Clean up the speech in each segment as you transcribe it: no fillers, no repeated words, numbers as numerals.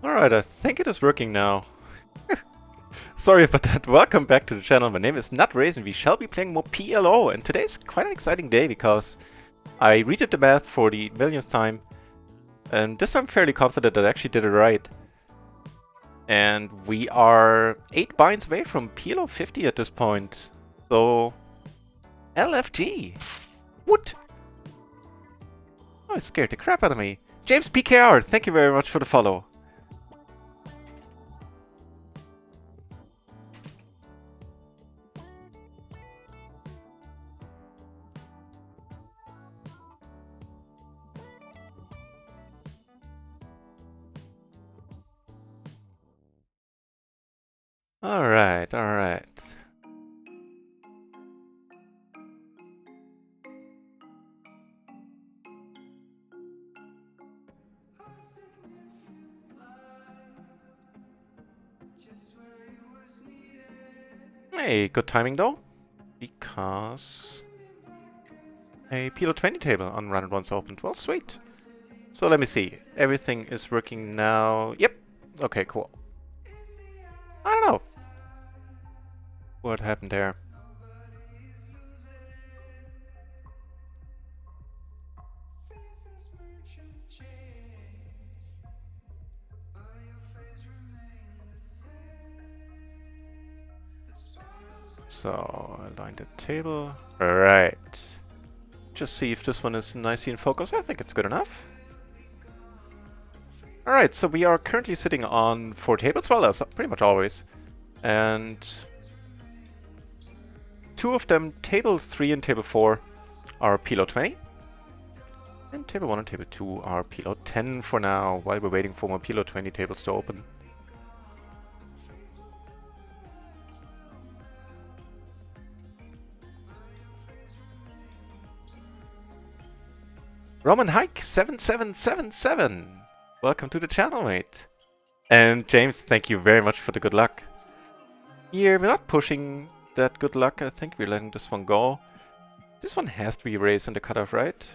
Alright, I think it is working now. Sorry about that. Welcome back to the channel. My name is NutRace and we shall be playing more PLO. And today's quite an exciting day because I redid the math for the millionth time. And this I'm fairly confident that I actually did it right. And we are 8 binds away from PLO 50 at this point. So, LFG. What? Oh, it scared the crap out of me. James PKR, thank you very much for the follow. Alright, alright. Hey, good timing though, because a PLO 20 table on run once opened. Well, sweet. So let me see. Everything is working now. Yep. Okay, cool. I don't know what happened there. So, align the table. Alright. Just see if this one is nicely in focus. I think it's good enough. Alright, so we are currently sitting on 4 tables. Well, that's pretty much always. And 2 of them, table 3 and table 4, are PLO 20. And table 1 and table 2 are PLO 10 for now, while we're waiting for more PLO 20 tables to open. Roman Hike 7777. Welcome to the channel, mate. And James, thank you very much for the good luck. Here, we're not pushing that good luck. I think we're letting this one go. This one has to be raised in the cutoff, right?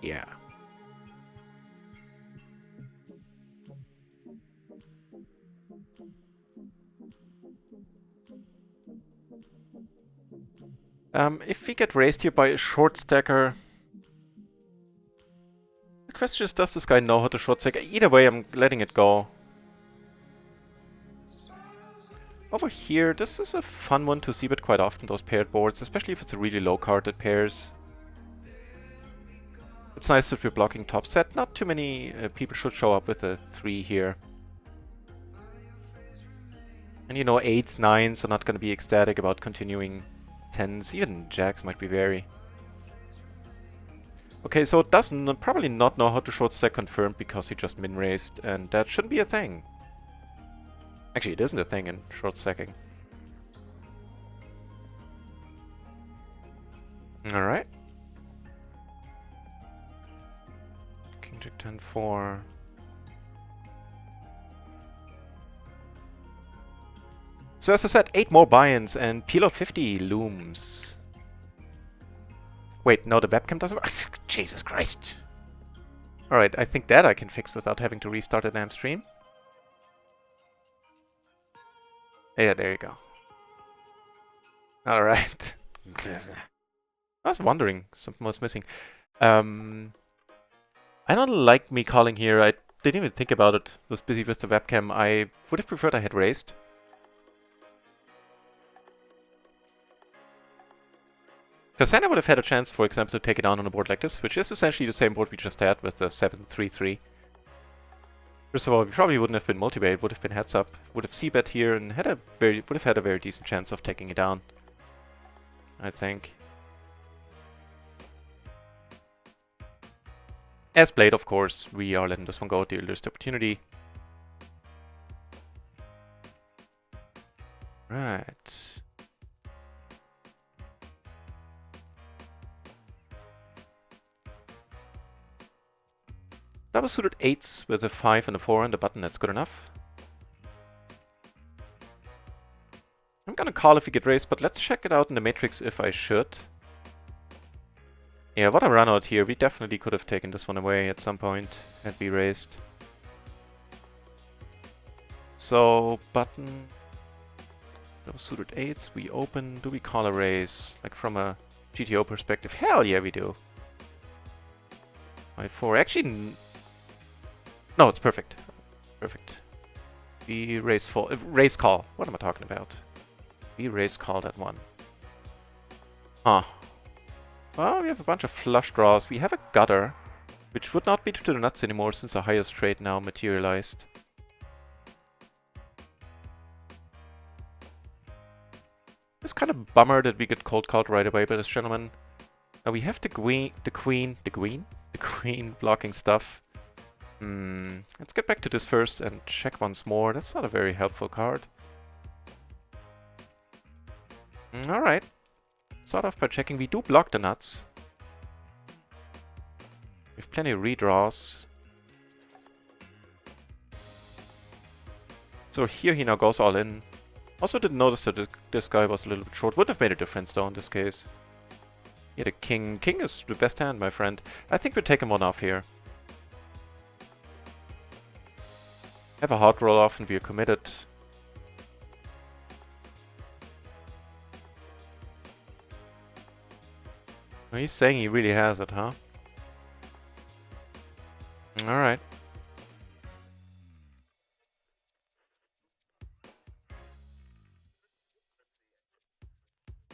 Yeah. If we get raised here by a short stacker... The question is, does this guy know how to short stack? Either way, I'm letting it go. Over here, this is a fun one to see but quite often, those paired boards, especially if it's a really low card that pairs. It's nice that we're blocking top set. Not too many people should show up with a 3 here. And you know, 8s, 9s are not going to be ecstatic about continuing 10s. Even jacks might be very. Okay, so it does probably not know how to short stack confirmed because he just min-raised, and that shouldn't be a thing. Actually, it isn't a thing in short stacking. Alright. King Jack 10 4. So as I said, 8 more buy-ins and PLO 50 looms. Wait, no, the webcam doesn't work. Jesus Christ. Alright, I think that I can fix without having to restart a damn stream. Yeah, there you go. Alright. I was wondering, something was missing. I don't like me calling here. I didn't even think about it. Was busy with the webcam. I would have preferred I had raised. Because then I would have had a chance, for example, to take it down on a board like this, which is essentially the same board we just had with the 7-3-3. First of all, we probably wouldn't have been multi-bait, would have been heads up, would have c-bet here, and would have had a very decent chance of taking it down, I think. As played, of course, we are letting this one go, the earliest opportunity. Right. Double suited 8s with a 5 and a 4 and a button, that's good enough. I'm gonna call if we get raised, but let's check it out in the matrix if I should. Yeah, what a run out here. We definitely could have taken this one away at some point had we raised. So, button, no suited eights, we open. Do we call a raise? Like from a GTO perspective? Hell yeah, we do. 5-4. Actually, no, it's perfect. Perfect. We raise full. Raise call. What am I talking about? We raise call that one. Huh. Well, we have a bunch of flush draws. We have a gutter, which would not be to the nuts anymore since the highest trade now materialized. It's kind of bummer that we get cold called right away by this gentleman. Now we have the queen blocking stuff. Let's get back to this first and check once more. That's not a very helpful card. Alright. Start off by checking. We do block the nuts. We have plenty of redraws. So here he now goes all in. Also didn't notice that this guy was a little bit short. Would have made a difference though in this case. Yeah, the king. King is the best hand, my friend. I think we're taking one off here. Have a hard roll off and we are committed. He's saying he really has it, huh? Alright.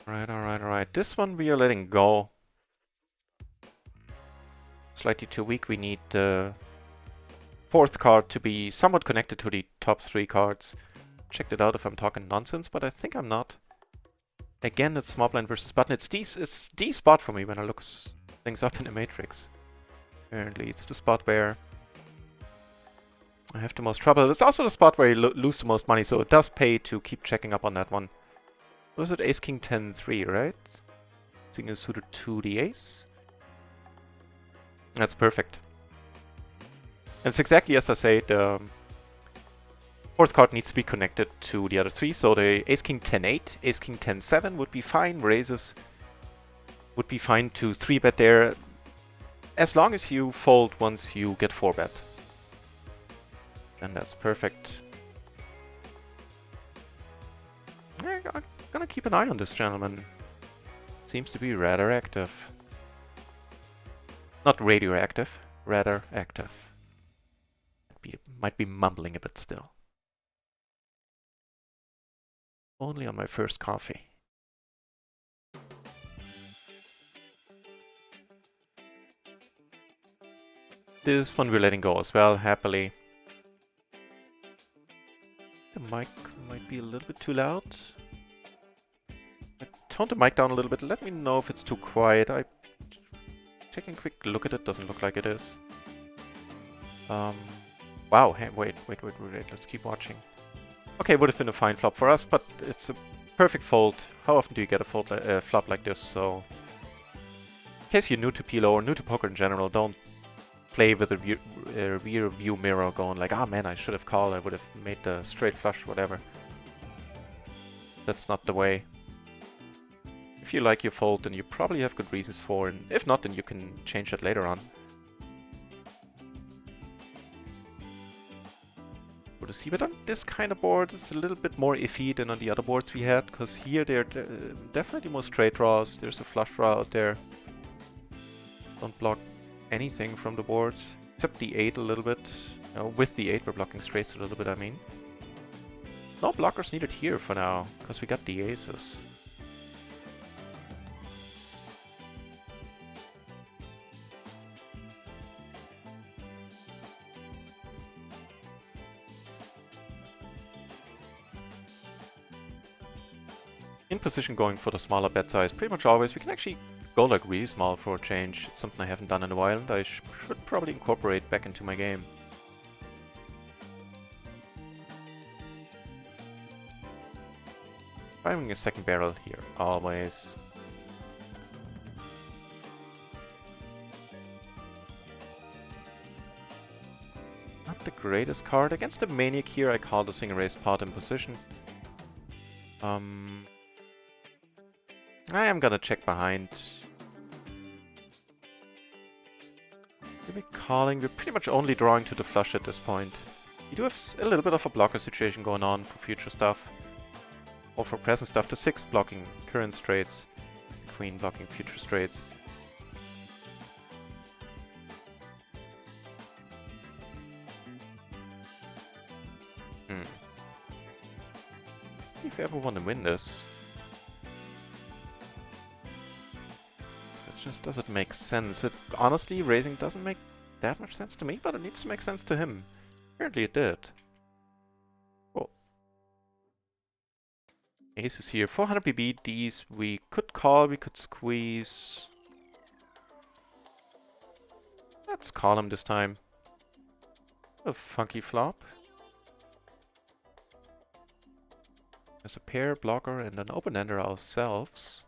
Alright. This one we are letting go. Slightly too weak. We need the fourth card to be somewhat connected to the top three cards. Checked it out if I'm talking nonsense, but I think I'm not. Again, it's small blind versus button. It's the spot for me when I look things up in the matrix. Apparently, it's the spot where I have the most trouble. It's also the spot where you lose the most money, so it does pay to keep checking up on that one. What is it? Ace, King, 10, 3, right? Seeing a suited 2, the ace. That's perfect. And it's exactly as I say, the fourth card needs to be connected to the other three, so the Ace King 10-8, Ace King 10-7 would be fine, raises would be fine to 3-bet there, as long as you fold once you get 4-bet. And that's perfect. I'm gonna keep an eye on this gentleman. Seems to be rather active. Not radioactive, rather active. Might be mumbling a bit still. Only on my first coffee. This one we're letting go as well, happily. The mic might be a little bit too loud. I toned the mic down a little bit. Let me know if it's too quiet. I taking a quick look at it. Doesn't look like it is. Wow. Hey, wait. Let's keep watching. Okay, would have been a fine flop for us, but it's a perfect fold. How often do you get a flop like this? So, in case you're new to PLO or new to poker in general, don't play with a rear view mirror going like, ah man, I should have called, I would have made the straight flush, whatever. That's not the way. If you like your fold, then you probably have good reasons for it. And if not, then you can change that later on. To see, but on this kind of board, it's a little bit more iffy than on the other boards we had, because here they're definitely more straight draws. There's a flush draw out there. Don't block anything from the board, except the 8 a little bit. With the 8 we're blocking straights a little bit, I mean. No blockers needed here for now, because we got the aces. In position going for the smaller bet size, pretty much always. We can actually go like really small for a change. It's something I haven't done in a while and I should probably incorporate back into my game. Firing a second barrel here, always. Not the greatest card. Against the Maniac here, I call the single raised pot in position. I am gonna check behind. We're calling. We're pretty much only drawing to the flush at this point. We do have a little bit of a blocker situation going on for future stuff. Or for present stuff, the 6 blocking current straights, the queen blocking future straights. If you ever want to win this. This just doesn't make sense. It honestly, raising doesn't make that much sense to me, but it needs to make sense to him. Apparently it did. Cool. Ace is here. 400 BB, these we could call, we could squeeze. Let's call him this time. A funky flop. There's a pair, blocker, and an open-ender ourselves.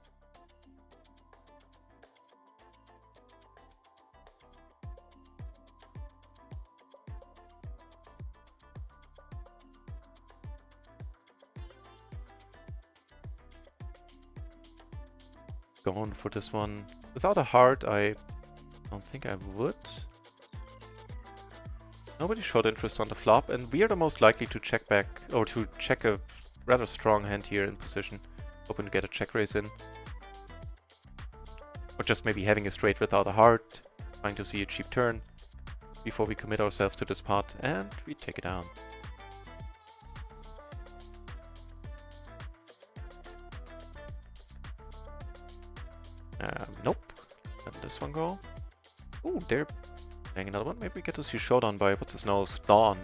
Going for this one. Without a heart, I don't think I would. Nobody showed interest on the flop, and we are the most likely to check back, or to check a rather strong hand here in position. Hoping to get a check raise in. Or just maybe having a straight without a heart, trying to see a cheap turn before we commit ourselves to this pot, and we take it down. Nope. Let this one go. Ooh, they're playing another one. Maybe we get to see showdown by, what's his nose, Dawn.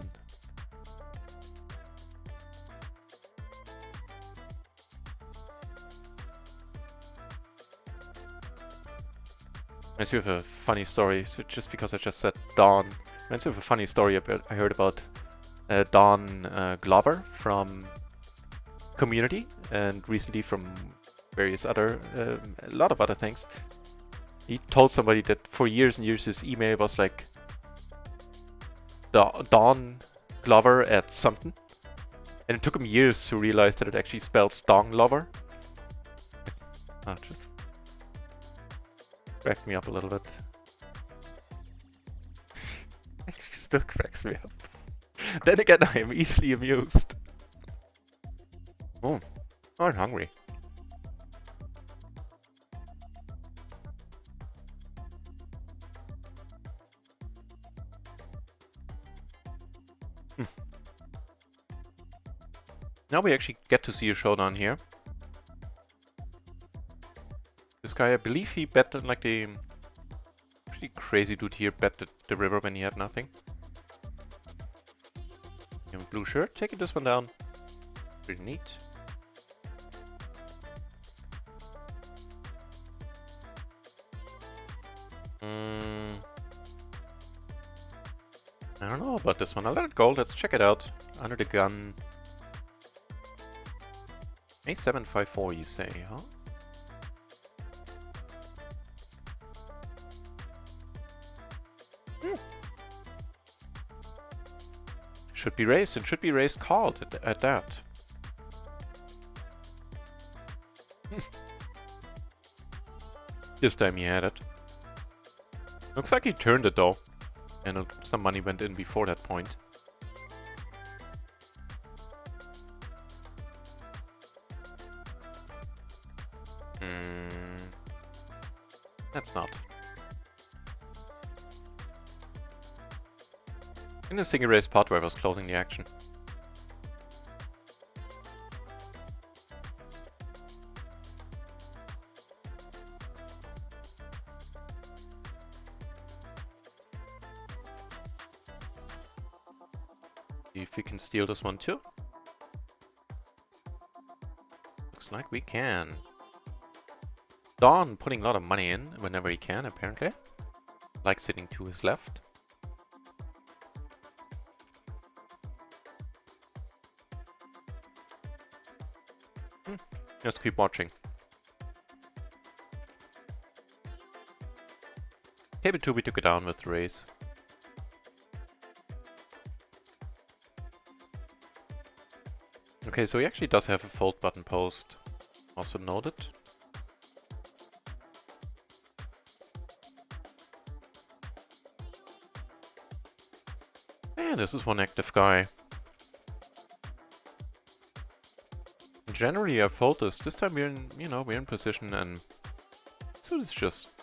Reminds me of a funny story, so just because I just said Dawn. Reminds me of a funny story I heard about Dawn Glover from Community, and recently from various other, a lot of other things. He told somebody that for years and years his email was like Dawn Glover at something. And it took him years to realize that it actually spells Dong Lover. Oh, just cracked me up a little bit. Actually still cracks me up. Then again, I am easily amused. Oh, I'm hungry. Now we actually get to see a showdown here. This guy, I believe he bet like the pretty crazy dude here, bet the river when he had nothing. You have a blue shirt, taking this one down. Pretty neat. I don't know about this one. I'll let it go. Let's check it out. Under the gun. A754, you say, huh? Should be raised, and should be raised called at that. This time he had it. Looks like he turned it though, and some money went in before that point. That's not. In a single race pot where I was closing the action. See if we can steal this one too. Looks like we can. Dawn putting a lot of money in whenever he can, apparently. Like sitting to his left. Let's keep watching. Table 2 we took it down with the raise. Okay, so he actually does have a fold button post. Also noted. And this is one active guy. Generally, I fold this. This time we're in, we're in position, and so it's just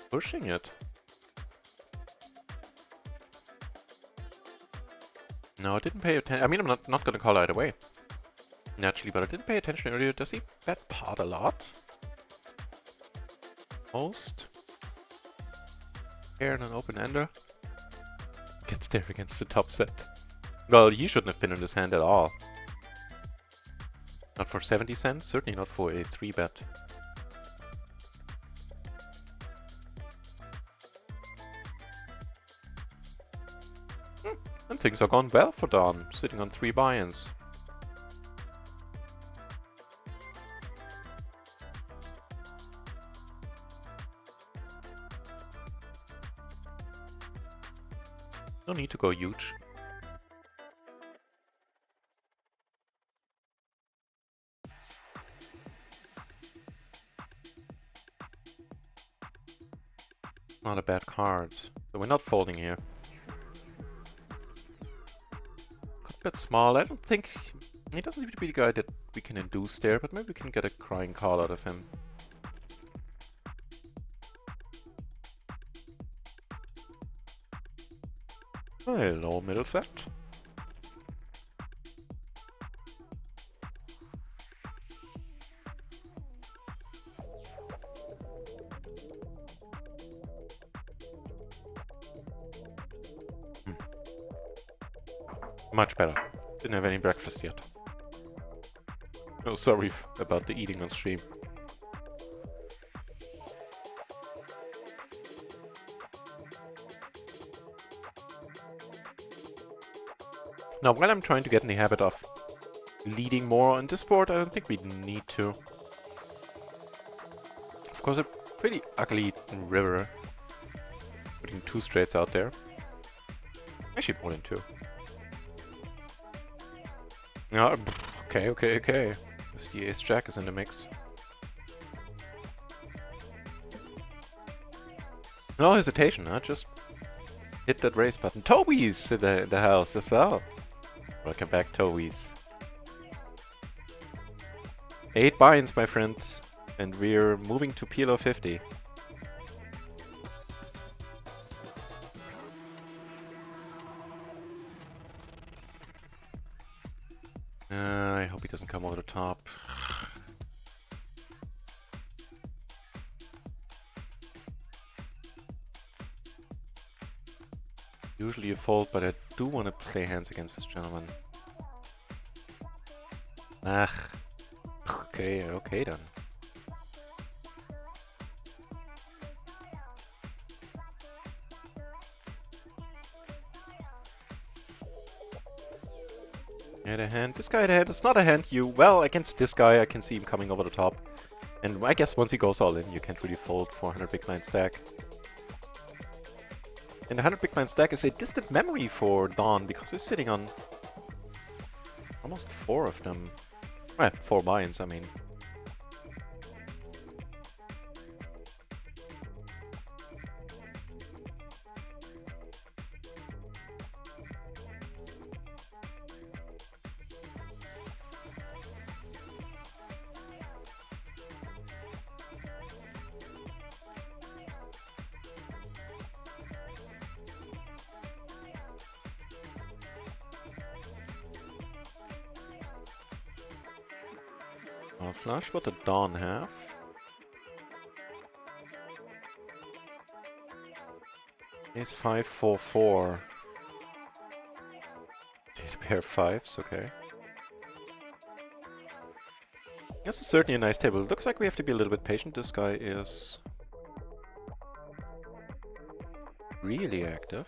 pushing it. No, I didn't pay attention. I mean, I'm not gonna call either way, naturally, but I didn't pay attention earlier. Does he bet pot a lot? Most. Here and an open ender. Gets there against the top set. Well, he shouldn't have been in this hand at all. Not for 70 cents, certainly not for a 3-bet. And things are going well for Don, sitting on 3 buy-ins. No need to go huge. Not a bad card, so we're not folding here. Could bet small. I don't think he doesn't seem to be the guy that we can induce there, but maybe we can get a crying call out of him. Hello, middle set. Much better. Didn't have any breakfast yet. Oh, sorry about the eating on stream. Now, while I'm trying to get in the habit of leading more on this board, I don't think we need to. Of course, a pretty ugly river. Putting 2 straights out there. Actually, more than 2. No, okay. The ace-jack is in the mix. No hesitation, huh? Just hit that raise button. Toby's in the house as well. Welcome back, Toby's. 8 buy-ins, my friend, and we're moving to PLO 50. I hope he doesn't come over the top. Usually a fold, but I do want to play hands against this gentleman. Ach. Okay then. Yeah, the hand. This guy had a hand. It's not a hand you... Well, against this guy, I can see him coming over the top. And I guess once he goes all in, you can't really fold 400 big blind stack. And the 100 big blind stack is a distant memory for Don, because he's sitting on almost 4 of them. Well, 4 buy-ins, I mean. Flush, what did Dawn have? Ace 5, 4, 4. Pair 5s, okay. This is certainly a nice table. It looks like we have to be a little bit patient. This guy is really active.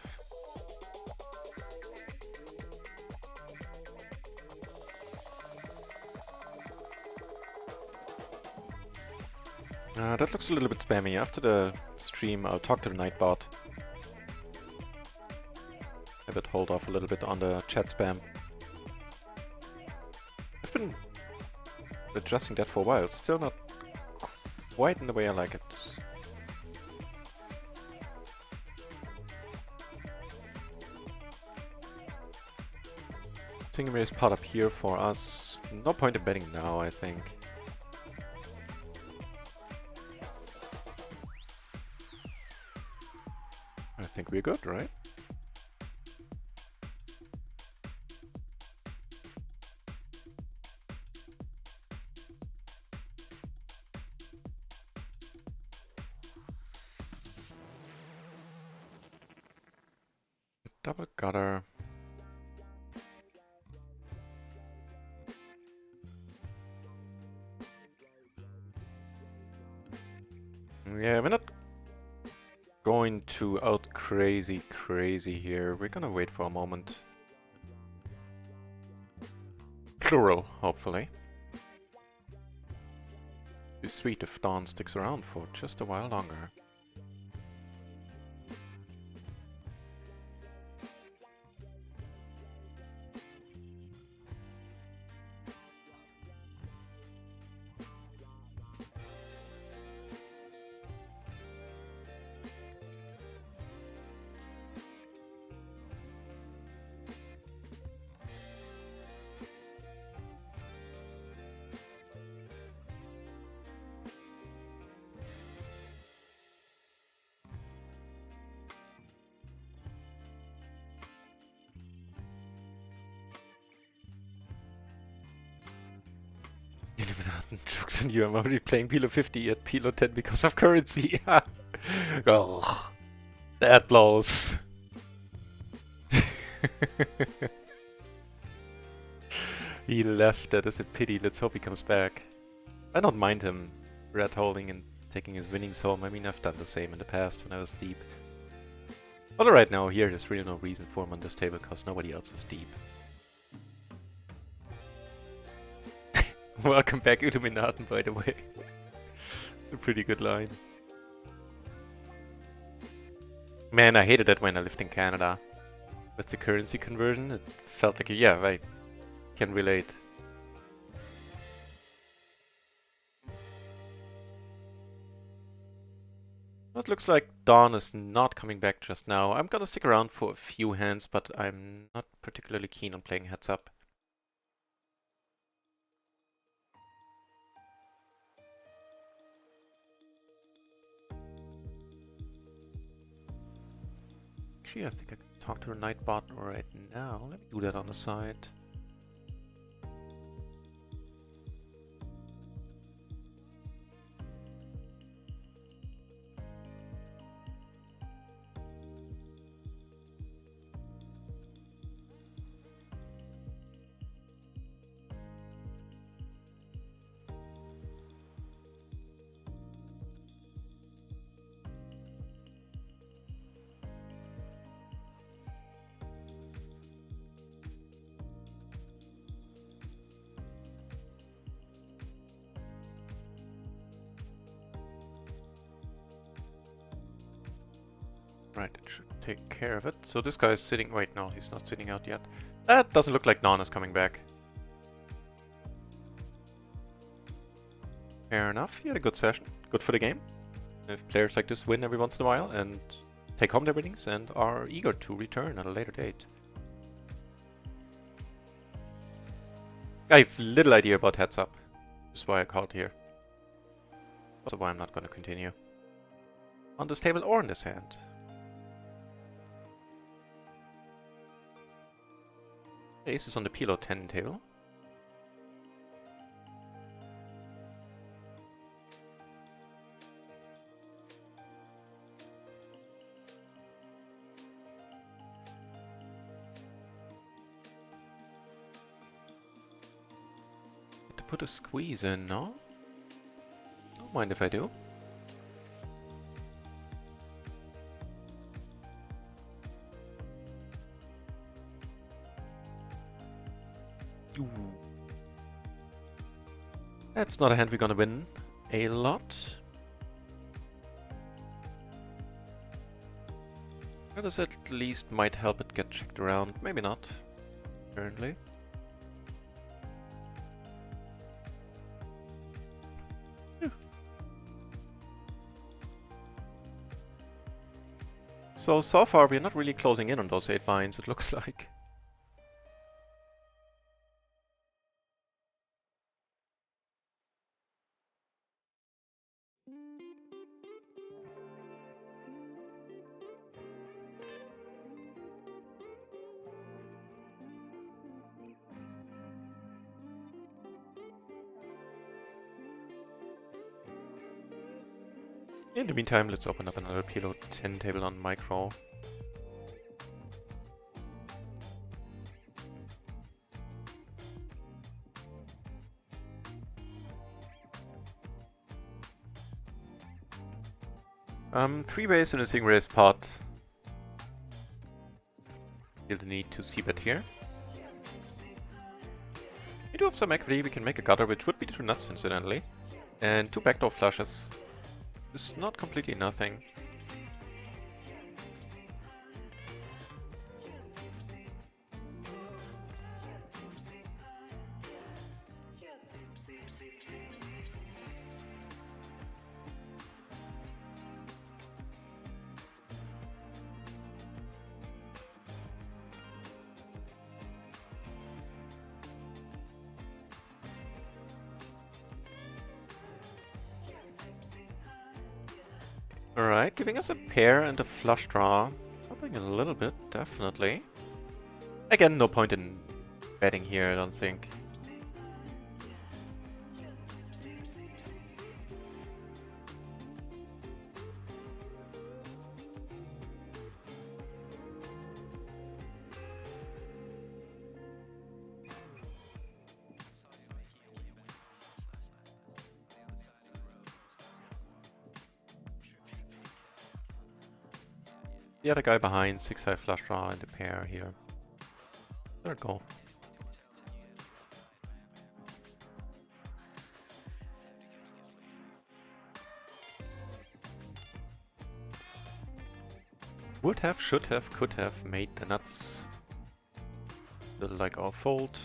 That looks a little bit spammy. After the stream, I'll talk to the Nightbot. Have it hold off a little bit on the chat spam. I've been adjusting that for a while. It's still not quite in the way I like it. Stingray is pot up here for us. No point in betting now, I think. I think we're good, right? Double gutter. Yeah, we're not going to out crazy here. We're gonna wait for a moment. Plural, hopefully. It'd be sweet if Dawn sticks around for just a while longer. Jokes on you, I'm already playing PLO 50 at PLO 10 because of currency. Oh, that blows. He left, that is a pity. Let's hope he comes back. I don't mind him red holding and taking his winnings home. I mean, I've done the same in the past when I was deep. But right now, here, there's really no reason for him on this table because nobody else is deep. Welcome back, Illuminaten, by the way. It's a pretty good line. Man, I hated that when I lived in Canada. With the currency conversion, it felt like, yeah, I can relate. It looks like Dawn is not coming back just now. I'm gonna stick around for a few hands, but I'm not particularly keen on playing heads up. Actually, I think I can talk to the Nightbot right now. Let me do that on the side. Right, it should take care of it. So this guy is sitting... Wait, no, he's not sitting out yet. That doesn't look like Dawn is coming back. Fair enough, he had a good session. Good for the game. If players like this win every once in a while and take home their winnings and are eager to return at a later date. I have little idea about heads up. That's why I called here. Also why I'm not going to continue. On this table or in this hand. Ace is on the PLO 10 table. To put a squeeze in, no? Don't mind if I do. Ooh. That's not a hand we're gonna win a lot. This at least might help it get checked around. Maybe not, apparently. So far we're not really closing in on those 8 binds, it looks like. In the meantime, let's open up another PLO 10 table on micro. Three ways in a single raised pot. Feel the need to c-bet here. We do have some equity, we can make a gutter, which would be 2 nuts incidentally. And 2 backdoor flushes. It's not completely nothing. Alright, giving us a pair and a flush draw. Helping a little bit, definitely. Again, no point in betting here, I don't think. The other guy behind, 6-5 flush draw and a pair here. Let it go. Would have, should have, could have made the nuts. Little like our fold.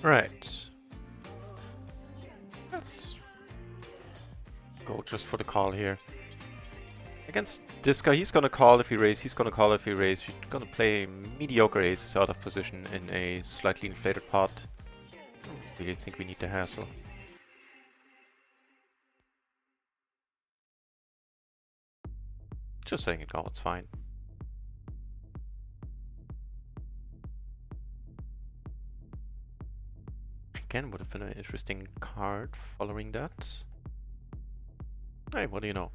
Right. Let's go just for the call here. Against this guy, he's gonna call if he raise, he's gonna call if he raise. We're gonna play mediocre aces out of position in a slightly inflated pot. I really think we need the hassle. Just saying it, it's fine. Again, would have been an interesting card following that. Hey, what do you know?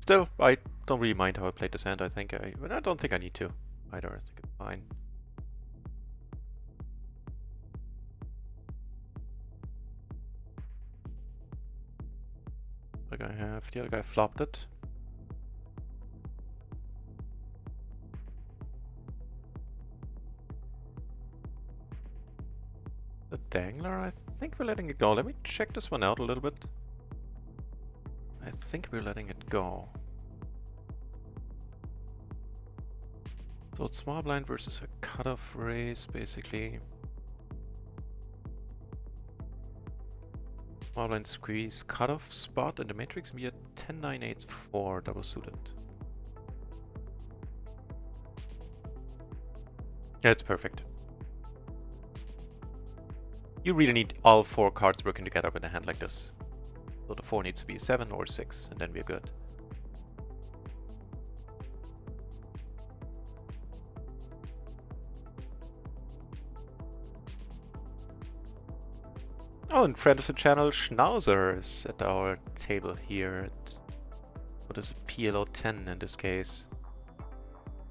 Still, I don't really mind how I played this hand. I don't think I need to either. I think it's fine. The other guy flopped it. The dangler, I think we're letting it go. Let me check this one out a little bit. I think we're letting it go. So it's small blind versus a cutoff raise, basically. Small blind squeeze, cutoff spot in the matrix via 10-9-8-4 double suited. Yeah, it's perfect. You really need all 4 cards working together with a hand like this. So the 4 needs to be 7 or 6, and then we're good. Oh, and friend of the channel, Schnauzer is at our table here. What is it? PLO 10 in this case.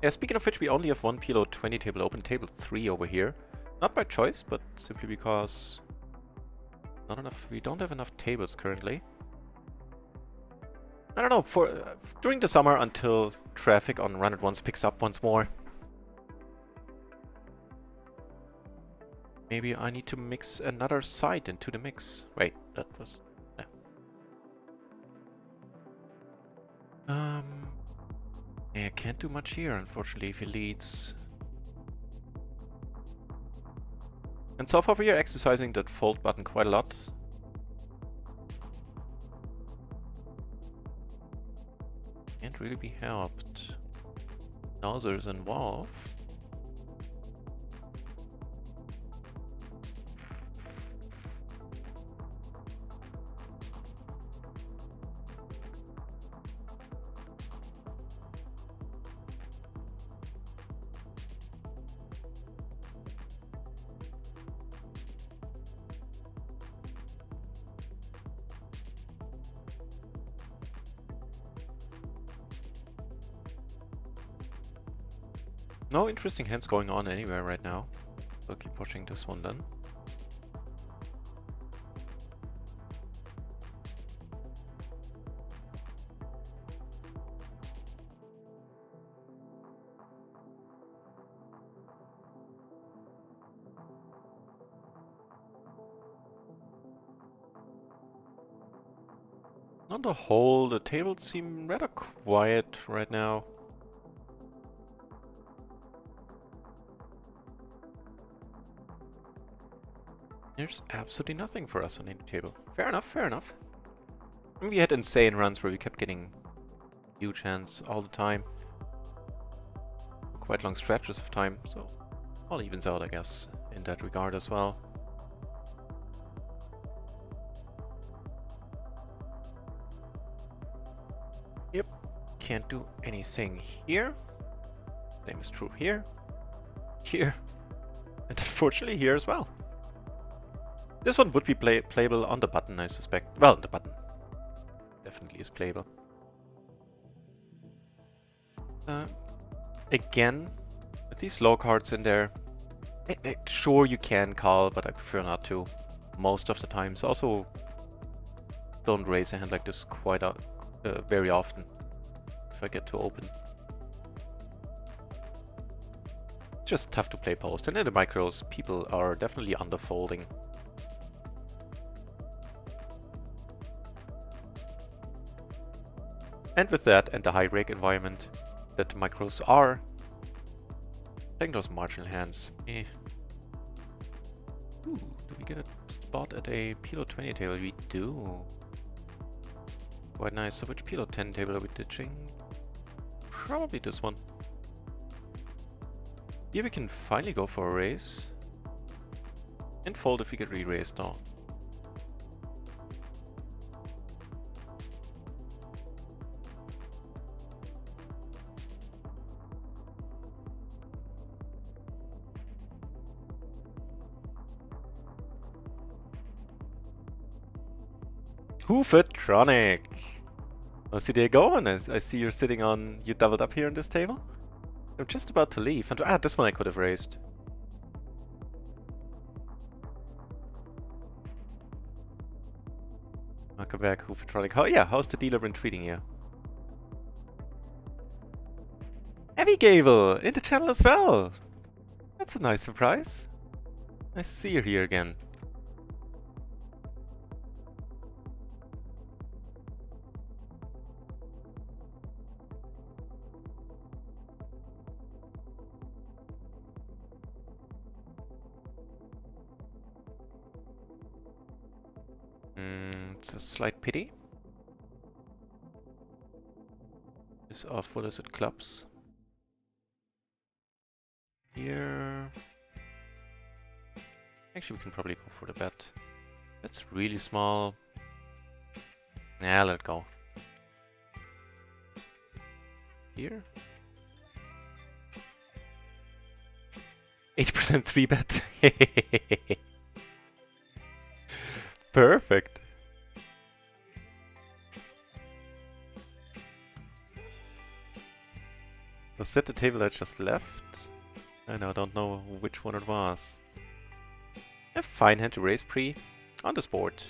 Yeah, speaking of which, we only have one PLO 20 table open, table 3 over here. Not by choice, but simply because we don't have enough tables currently. I don't know, during the summer until traffic on Run It Once picks up once more. Maybe I need to mix another side into the mix. Wait, that was... yeah, I can't do much here, unfortunately, if he leads. And so far we are exercising that fold button quite a lot. Can't really be helped. Nowser's involved. No interesting hands going on anywhere right now. We'll keep pushing this one then. On the whole, the tables seem rather quiet right now. There's absolutely nothing for us on any table. Fair enough, fair enough. I mean, we had insane runs where we kept getting huge hands all the time. Quite long stretches of time, so all evens out, I guess, in that regard as well. Yep, can't do anything here. Same is true here, here, and unfortunately here as well. This one would be playable on the button, I suspect. Well, the button definitely is playable. Again, with these low cards in there, sure you can call, but I prefer not to most of the times. Also, don't raise a hand like this quite very often if I get too open. It's just tough to play post, and in the micros, people are definitely underfolding. And with that, and the high rake environment that the micros are, playing those marginal hands. Ooh, do we get a spot at a PLO 20 table? We do. Quite nice. So which PLO 10 table are we ditching? Probably this one. Here we can finally go for a raise. And fold if we get re-raised now. Hoofatronic! Oh, see, there you go, and I see you're sitting on... You doubled up here on this table? I'm just about to leave. And this one I could have raised. Welcome back, Hoofatronic. Oh yeah, how's the dealer been treating you? Heavy Gable! In the channel as well! That's a nice surprise. Nice to see you here again. It's a slight pity. Is off, what is it, clubs? Here... Actually, we can probably go for the bet. That's really small. Yeah, let it go. Here? 80% 3-bet. Perfect. Was that the table I just left? I know, I don't know which one it was. A fine hand to raise pre on this board.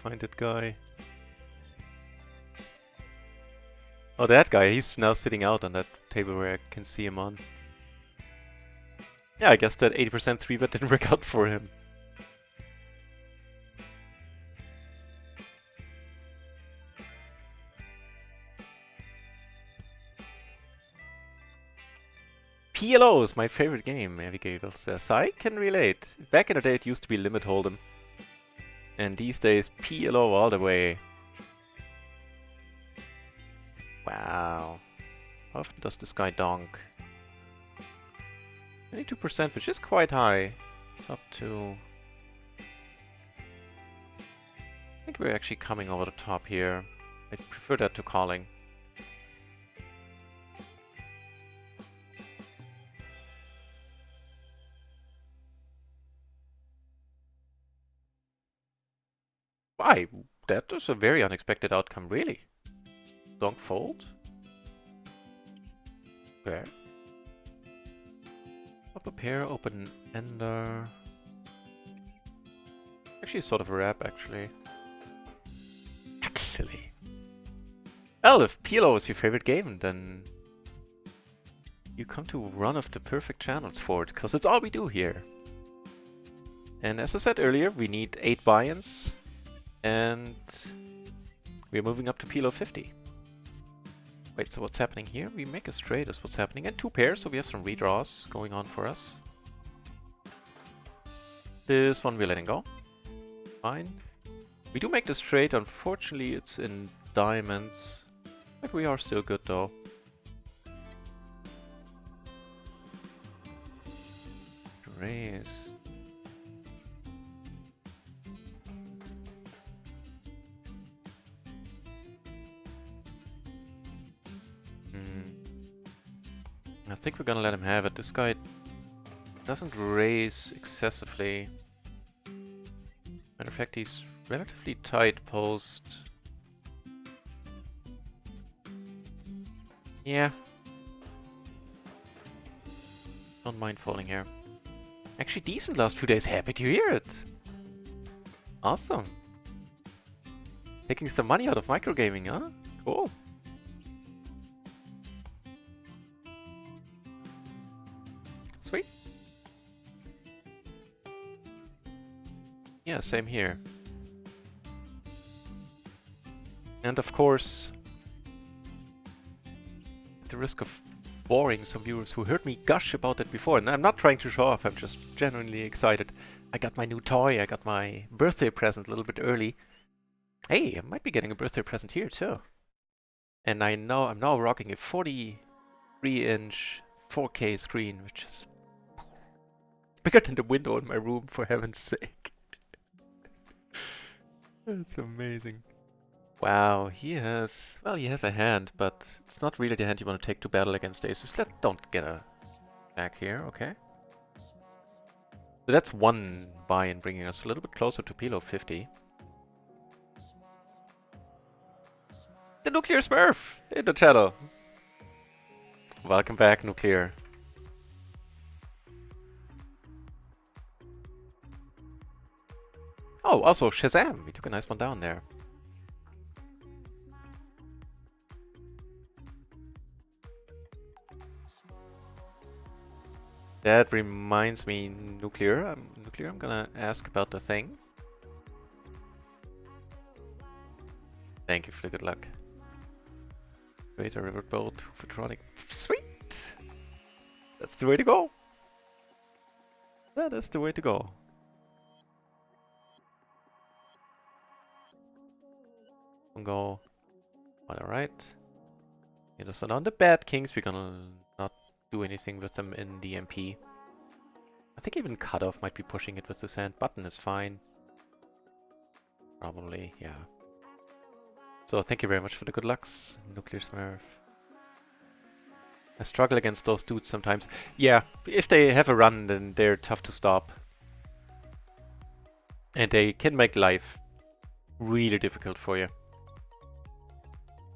Find that guy. Oh, that guy, he's now sitting out on that table where I can see him on. Yeah, I guess that 80% 3-bet didn't work out for him. PLO is my favorite game, Abigail says. I can relate. Back in the day it used to be Limit Hold'em. And these days, PLO all the way. Wow. How often does this guy donk? 22%, which is quite high. It's up to... I think we're actually coming over the top here. I prefer that to calling. Why? That is a very unexpected outcome, really. Donk fold? Okay. Up a pair, open ender. Actually, sort of a wrap, actually. Actually. Well, if PLO is your favorite game, then you come to one of the perfect channels for it, because it's all we do here. And as I said earlier, we need 8 buy-ins, and we're moving up to PLO 50. Wait, so what's happening here? We make a straight is what's happening, and 2 pairs, so we have some redraws going on for us. This one we're letting go. Fine. We do make the straight, unfortunately it's in diamonds. But we are still good though. Raise. I think we're gonna let him have it. This guy doesn't raise excessively. Matter of fact, he's relatively tight post. Yeah. Don't mind falling here. Actually decent last few days. Happy to hear it. Awesome. Taking some money out of microgaming, huh? Cool. Sweet. Yeah, same here. And of course, at the risk of boring some viewers who heard me gush about it before, and I'm not trying to show off, I'm just genuinely excited. I got my new toy, I got my birthday present a little bit early. Hey, I might be getting a birthday present here too. And I'm now rocking a 43-inch 4K screen, which is bigger than the window in my room, for heaven's sake. That's amazing. Wow, he has a hand, but it's not really the hand you want to take to battle against aces. Don't get a back here, okay? So that's one buy-in, bringing us a little bit closer to PLO 50. The Nuclear Smurf in the channel. Welcome back, Nuclear. Oh, also Shazam! We took a nice one down there. That reminds me, Nuclear, I'm gonna ask about the thing. Thank you for the good luck. Greater River Boat, Photronic. Sweet! That's the way to go! That is the way to go. Go on the right. Get this one on the bad kings. We're gonna not do anything with them in the MP. I think even cutoff might be pushing it with this hand. Button is fine. Probably, yeah. So thank you very much for the good lucks, Nuclear Smurf. I struggle against those dudes sometimes. Yeah, if they have a run, then they're tough to stop. And they can make life really difficult for you.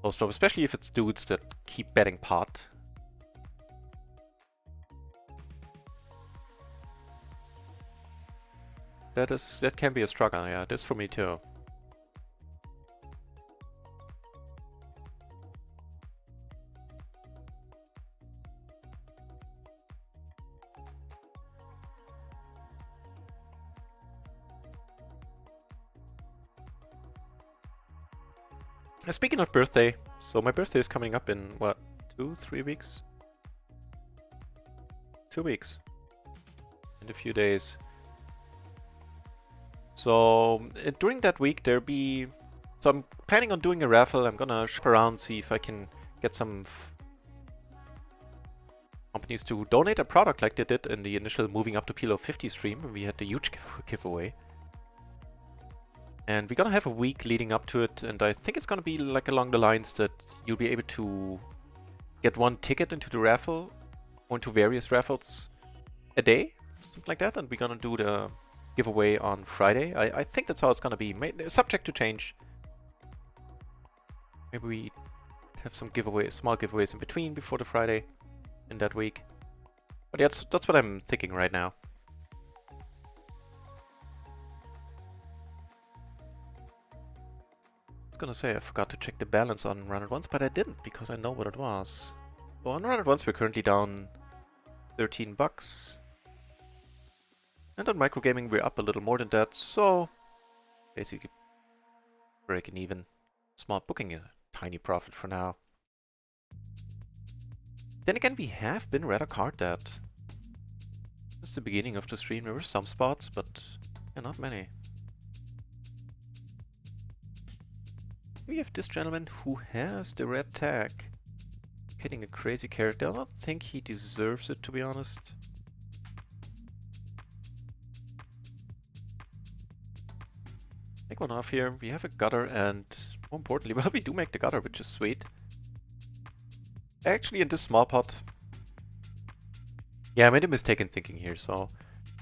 Post-drop, especially if it's dudes that keep betting pot. That can be a struggle, yeah. This for me too. Speaking of birthday, so my birthday is coming up in, what, 2-3 weeks? 2 weeks. In a few days. So during that week there'll be... So I'm planning on doing a raffle. I'm gonna shop around, see if I can get some companies to donate a product like they did in the initial moving up to PLO 50 stream when we had the huge giveaway. And we're gonna have a week leading up to it, and I think it's gonna be like along the lines that you'll be able to get one ticket into the raffle, or into various raffles a day, something like that, and we're gonna do the giveaway on Friday. I think that's how it's gonna be, subject to change. Maybe we have some giveaways, small giveaways in between before the Friday in that week. But yeah, that's what I'm thinking right now. I was gonna say I forgot to check the balance on Run It Once, but I didn't because I know what it was. So on Run It Once we're currently down 13 bucks. And on microgaming we're up a little more than that, so basically breaking even. Small booking, a tiny profit for now. Then again, we have been rather card dead. Since the beginning of the stream there were some spots, but yeah, not many. We have this gentleman who has the red tag. Hitting a crazy character. I don't think he deserves it, to be honest. Take one off here. We have a gutter, and more importantly, well, we do make the gutter, which is sweet. Actually, in this small pot, yeah, I made a mistake in thinking here. So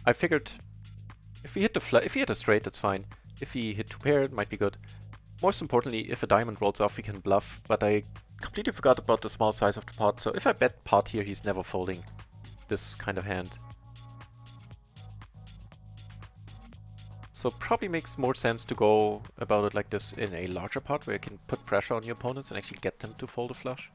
I figured if we hit a straight, that's fine. If we hit two pair, it might be good. Most importantly, if a diamond rolls off, we can bluff. But I completely forgot about the small size of the pot. So if I bet pot here, he's never folding this kind of hand. So probably makes more sense to go about it like this in a larger pot, where you can put pressure on your opponents and actually get them to fold a flush.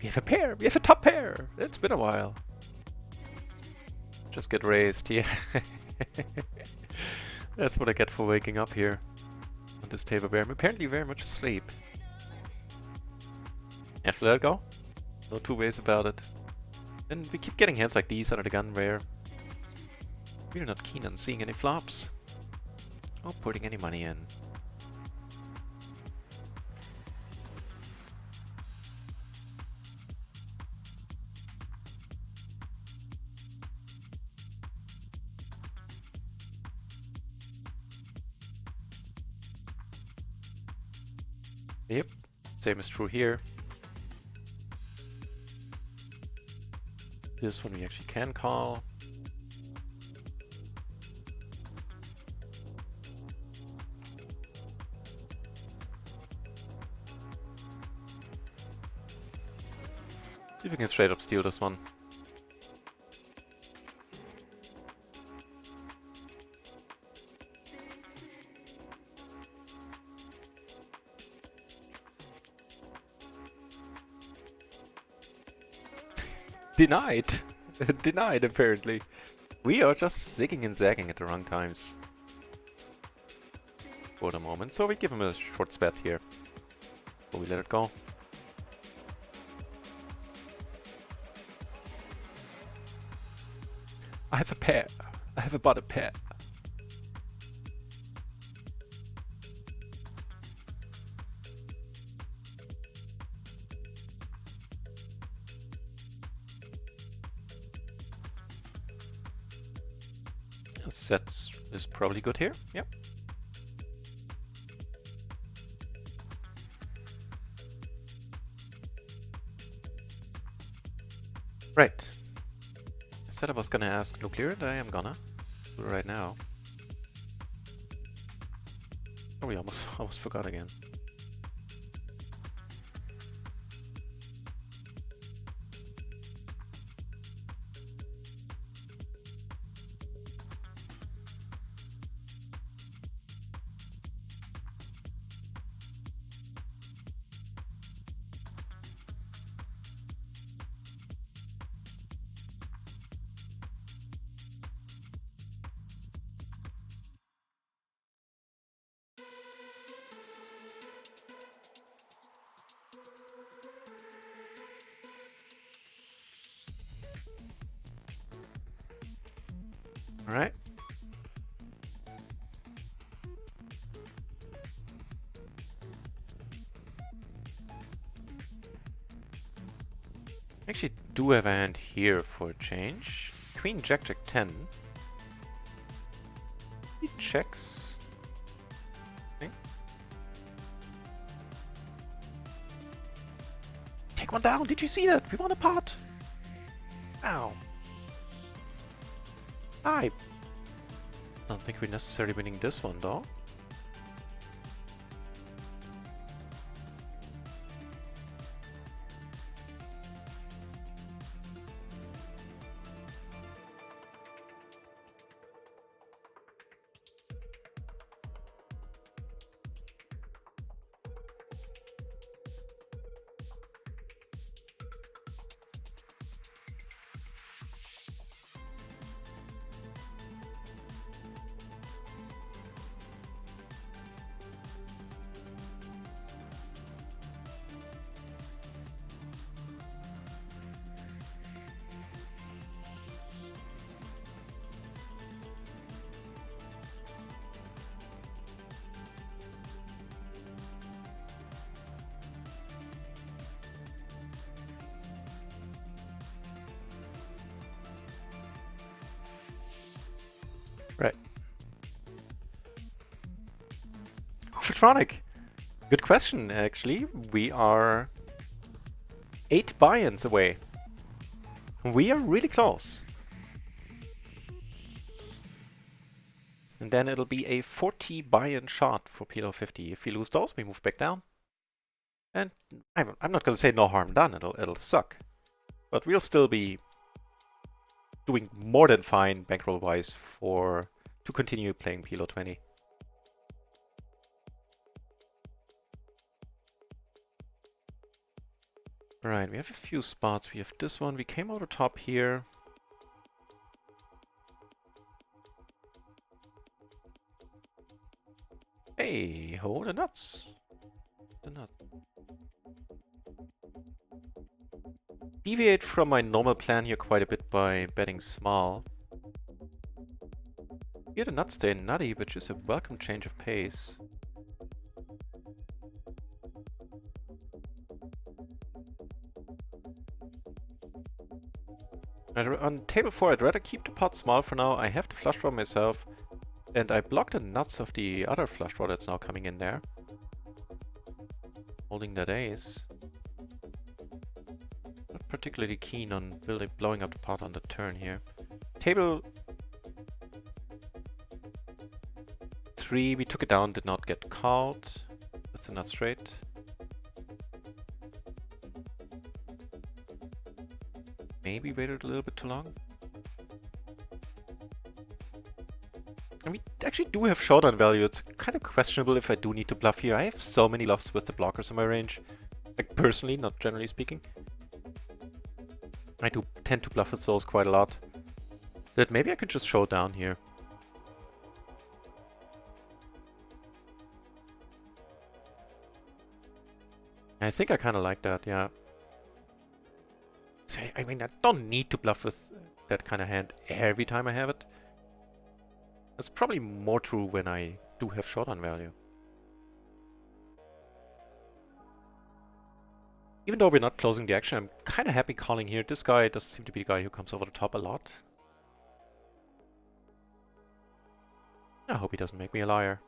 We have a pair! We have a top pair! It's been a while. Just get raised, yeah. That's what I get for waking up here on this table where I'm apparently very much asleep. Have to let it go. No two ways about it. And we keep getting hands like these under the gun where we're not keen on seeing any flops or putting any money in. Yep, same is true here. This one we actually can call. See if we can straight up steal this one. Denied! Denied, apparently. We are just zigging and zagging at the wrong times. For the moment, so we give him a short spat here. Before we let it go. I have a pair. I have a bottom pair. Sets is probably good here. Yep. Right. I said I was gonna ask nuclear, and I am gonna do it right now. Oh, we almost forgot again. Alright. Actually do have a hand here for a change. Queen Jack Jack 10. He checks. Okay. Take one down! Did you see that? We won a pot! Ow. I don't think we're necessarily winning this one though. Right. Overtronic! Good question, actually. We are 8 buy-ins away. We are really close. And then it'll be a 40 buy-in shot for PLO 50. If we lose those, we move back down. And I'm not gonna say no harm done, it'll suck. But we'll still be doing more than fine bankroll-wise to continue playing PLO 20. Right, we have a few spots. We have this one. We came out of top here. Hey, ho, the nuts. The nuts. Deviate from my normal plan here quite a bit by betting small. Here the nuts stay nutty, which is a welcome change of pace. On table 4, I'd rather keep the pot small for now. I have the flush draw myself, and I block the nuts of the other flush draw that's now coming in there. Holding that ace. Not particularly keen on blowing up the pot on the turn here. Table 3, we took it down, did not get called. That's the nut straight. Maybe waited a little bit too long. And we actually do have showdown value. It's kind of questionable if I do need to bluff here. I have so many bluffs with the blockers in my range. Like personally, not generally speaking. I do tend to bluff with those quite a lot. That maybe I could just show down here. I think I kind of like that, yeah. So, I mean, I don't need to bluff with that kind of hand every time I have it. That's probably more true when I do have showdown value. Even though we're not closing the action, I'm kind of happy calling here. This guy doesn't seem to be the guy who comes over the top a lot. I hope he doesn't make me a liar.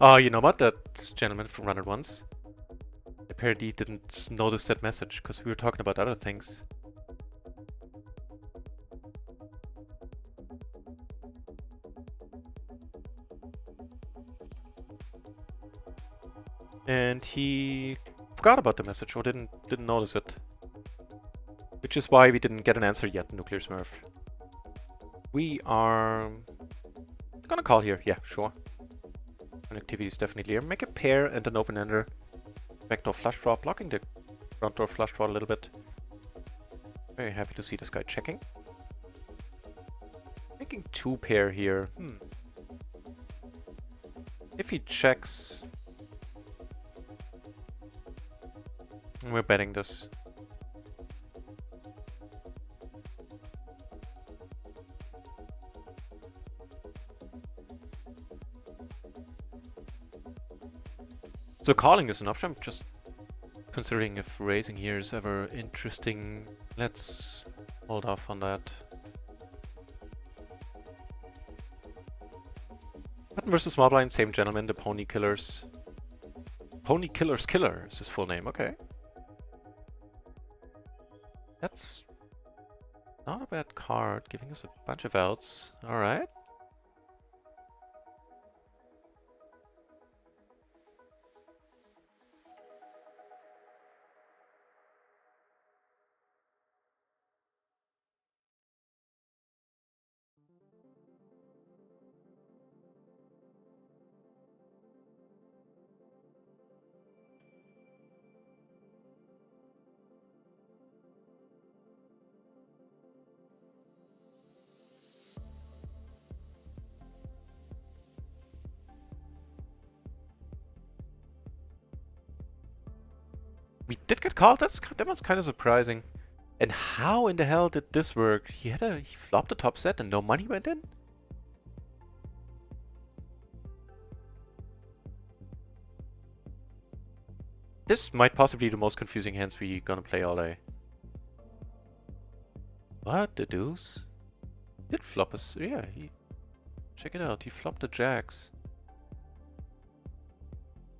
Oh, you know what? That gentleman from Runner once apparently didn't notice that message, because we were talking about other things. And he forgot about the message, or didn't notice it. Which is why we didn't get an answer yet, Nuclear Smurf. We are gonna call here, yeah, sure. Connectivity is definitely here. Make a pair and an open-ender. Backdoor flush draw, blocking the front door flush draw a little bit. Very happy to see this guy checking. Making 2 pair here. If he checks... We're betting this. So calling is an option. I'm just considering if raising here is ever interesting. Let's hold off on that. Button versus small blind, same gentleman, the Pony Killers. Pony Killers Killer is his full name, okay. That's not a bad card, giving us a bunch of outs. Alright. We did get called. That was kind of surprising. And how in the hell did this work? He flopped a top set and no money went in? This might possibly be the most confusing hands we're gonna play all day. What the deuce? Did flop us? Yeah, check it out. He flopped the jacks.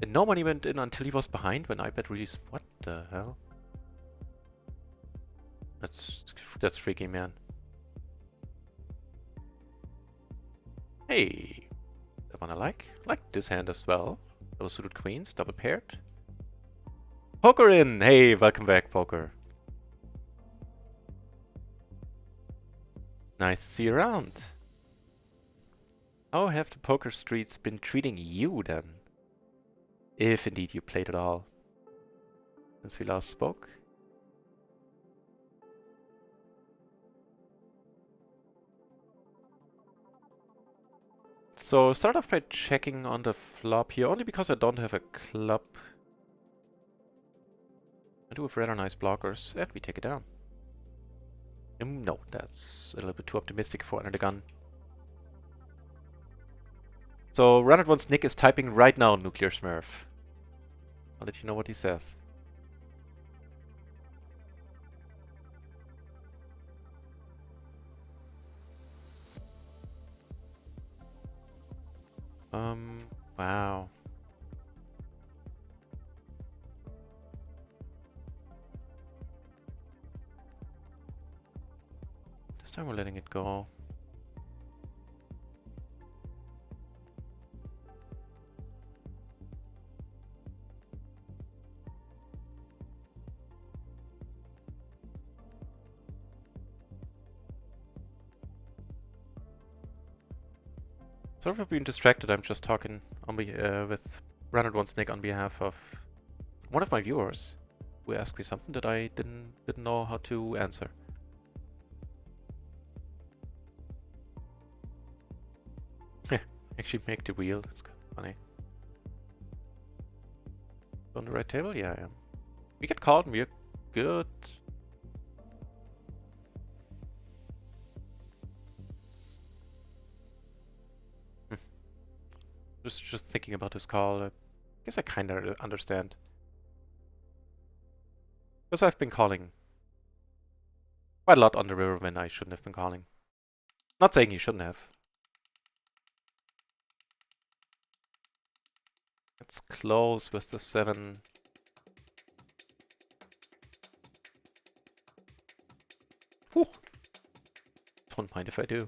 And no money went in until he was behind when I bet release. What the hell? That's freaky, man. Hey, that one I like. I like this hand as well. Double suited queens, double paired. Poker in! Hey, welcome back, Poker. Nice to see you around. How have the poker streets been treating you then? If indeed you played at all since we last spoke. So start off by checking on the flop here, only because I don't have a club. I do have rather nice blockers, and we take it down. No, that's a little bit too optimistic for under the gun. So Run It Once Nick is typing right now, Nuclear Smurf. I'll let you know what he says. Wow. This time we're letting it go. Sorry for being distracted, I'm just talking on with Run It Once Nick on behalf of one of my viewers who asked me something that I didn't know how to answer. Actually make the wheel, that's kind of funny. On the right table? Yeah, I am. We get called and we're good. Just thinking about this call, I guess I kind of understand. Because I've been calling quite a lot on the river when I shouldn't have been calling. Not saying you shouldn't have. Let's close with the 7. Whew. Don't mind if I do.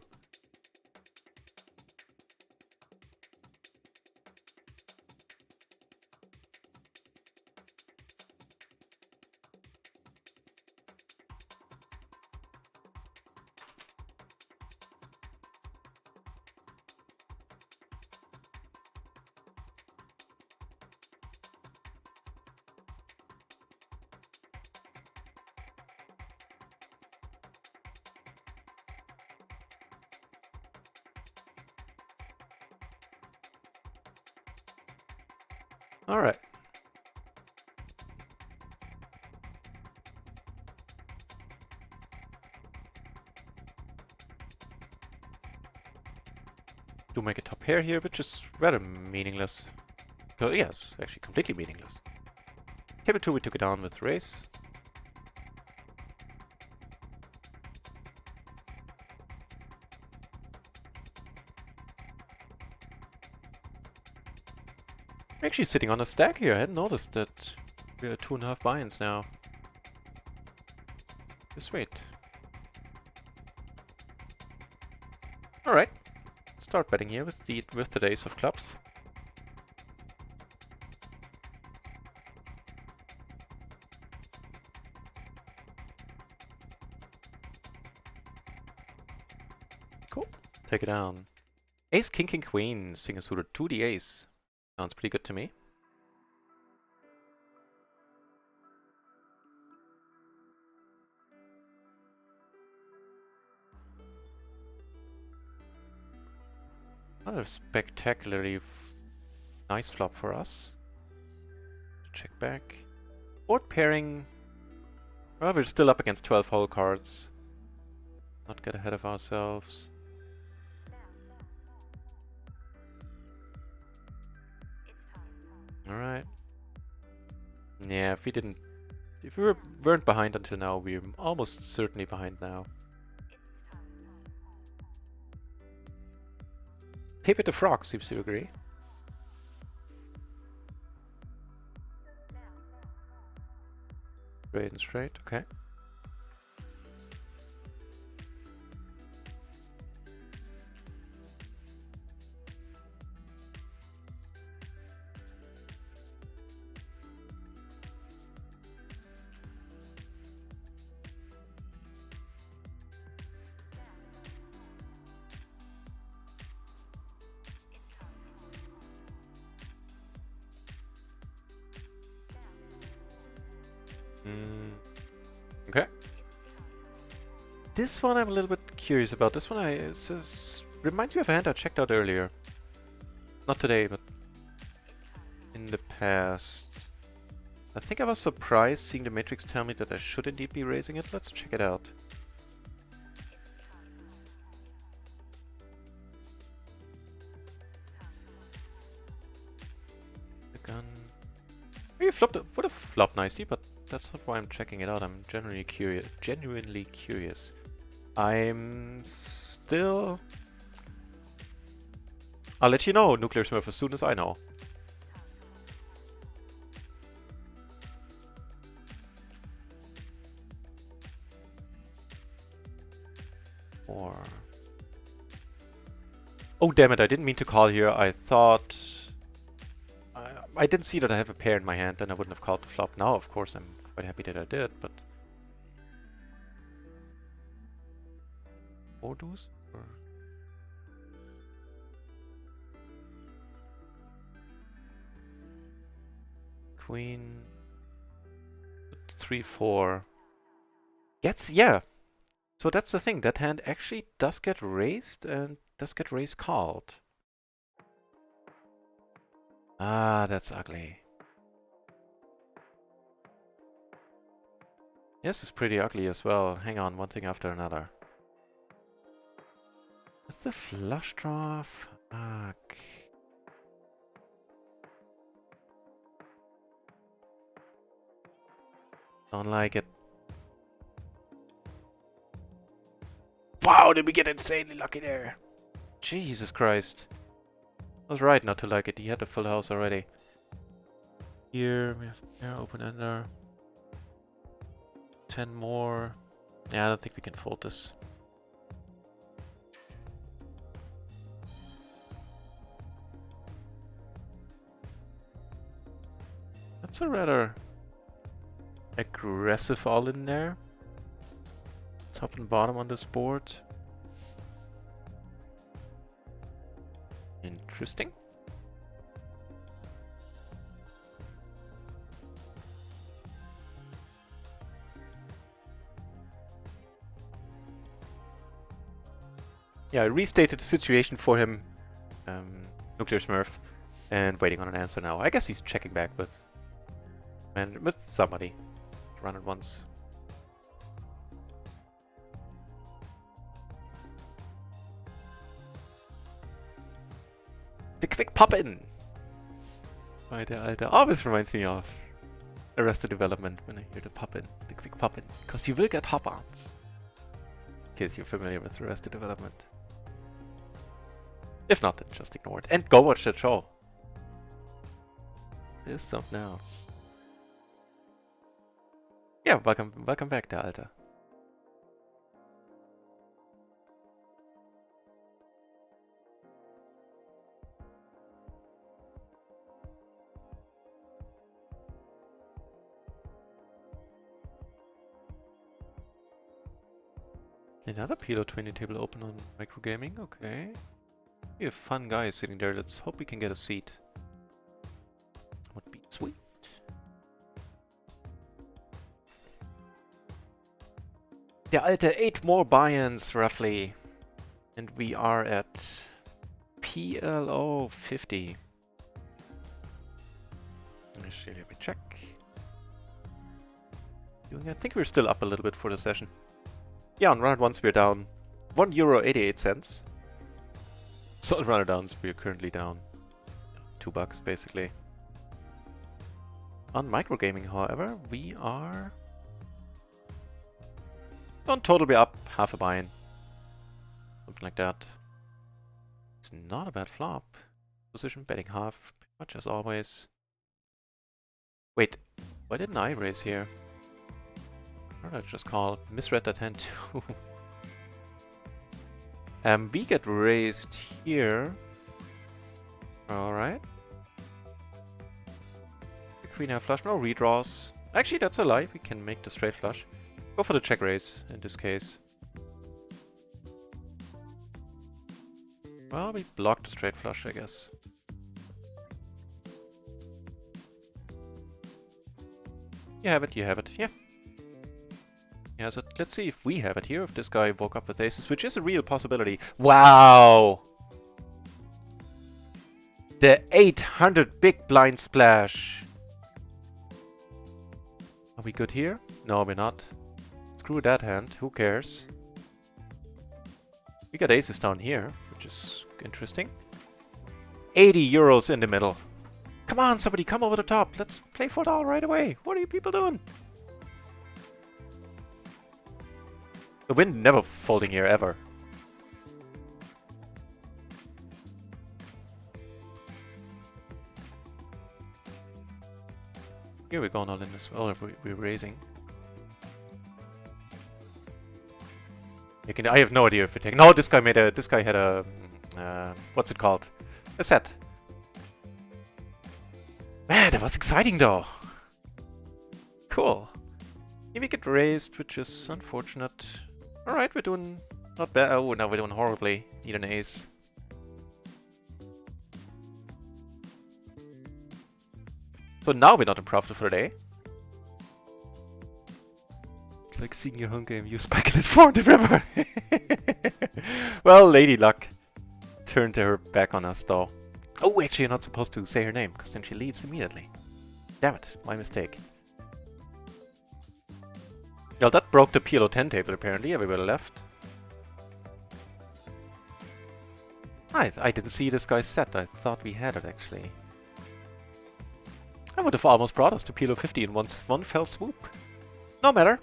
Alright. Do make a top pair here, which is rather meaningless. Yeah, it's actually completely meaningless. Table 2 we took it down with race. I'm actually sitting on a stack here. I hadn't noticed that we're 2.5 buy-ins now. Just wait. Alright. Start betting here with the ace of clubs. Cool. Take it down. Ace, king, king, queen. Single suited 2D ace. Sounds pretty good to me. Another spectacularly nice flop for us. Check back. Board pairing. Well, we're still up against 12 whole cards. Not get ahead of ourselves. Alright. Yeah, if we weren't behind until now, we're almost certainly behind now. Pepe the Frog seems to agree. Straight and straight, okay. Okay. This one I'm a little bit curious about. This one reminds me of a hand I checked out earlier. Not today, but in the past. I think I was surprised seeing the matrix tell me that I should indeed be raising it. Let's check it out. The gun. Maybe would have flopped nicely, but that's not why I'm checking it out. I'm genuinely curious. I'm still... I'll let you know, Nuclear Smurf, as soon as I know. Or... Oh damn it, I didn't mean to call here. I thought... I didn't see that I have a pair in my hand, then I wouldn't have called the flop. Now, of course, I'm quite happy that I did, but... Ordus? Or... Queen... 3-4... Yeah! So that's the thing, that hand actually does get raised and does get raised called. Ah, that's ugly. This is pretty ugly as well. Hang on, one thing after another. That's the flush draw. Fuck. Don't like it. Wow, did we get insanely lucky there? Jesus Christ. I was right not to like it. He had a full house already. Here we have open ender. 10 more. Yeah, I don't think we can fold this. That's a rather aggressive all in there. Top and bottom on this board. Interesting. Yeah, I restated the situation for him, Nuclear Smurf, And waiting on an answer now. I guess he's checking back with somebody. Run it once. The quick pop-in! Alter, Alter. Always reminds me of Arrested Development when I hear the pop-in. The quick pop-in. Because you will get hop-ons. In case you're familiar with Arrested Development. If not, then just ignore it. And go watch that show. There's something else. Yeah, welcome back, der Alter. Another PLO 20 table open on microgaming, okay. We have fun guys sitting there, let's hope we can get a seat. Would be sweet. Der Alte, 8 more buy-ins roughly. And we are at PLO 50. Let me check. I think we're still up a little bit for the session. Yeah, on round ones we're down €1.88. So on runner downs we're currently down $2 basically. On microgaming, however, we are on total we're up half a buy-in. Something like that. It's not a bad flop. Position betting half, pretty much as always. Wait, why didn't I raise here? What did I just call? Misread that hand too. We get raised here. Alright. The queen half flush, no redraws. Actually, that's a lie. We can make the straight flush. Go for the check raise in this case. Well, we blocked the straight flush, I guess. You have it, you have it. Yeah. Yeah, so let's see if we have it here, if this guy woke up with aces, which is a real possibility. Wow! The 800 big blind splash! Are we good here? No, we're not. Screw that hand, who cares? We got aces down here, which is interesting. 80 euros in the middle. Come on, somebody, come over the top. Let's play for it all right away. What are you people doing? The wind never folding here, ever. Here we're going all in as well, if we're raising. I have no idea if we're taking... No, this guy made a... This guy had a... what's it called? A set. Man, that was exciting though. Cool. Here we get raised, which is unfortunate. Alright, we're doing not bad. Oh, now we're doing horribly. Need an ace. So now we're not in profit for the day. It's like seeing your home game use back in the for the river. Well, Lady Luck turned her back on us though. Oh, actually you're not supposed to say her name, because then she leaves immediately. Damn it, my mistake. Well, that broke the PLO 10 table apparently, everybody left. I didn't see this guy's set, I thought we had it actually. I would have almost brought us to PLO 50 in one fell swoop. No matter,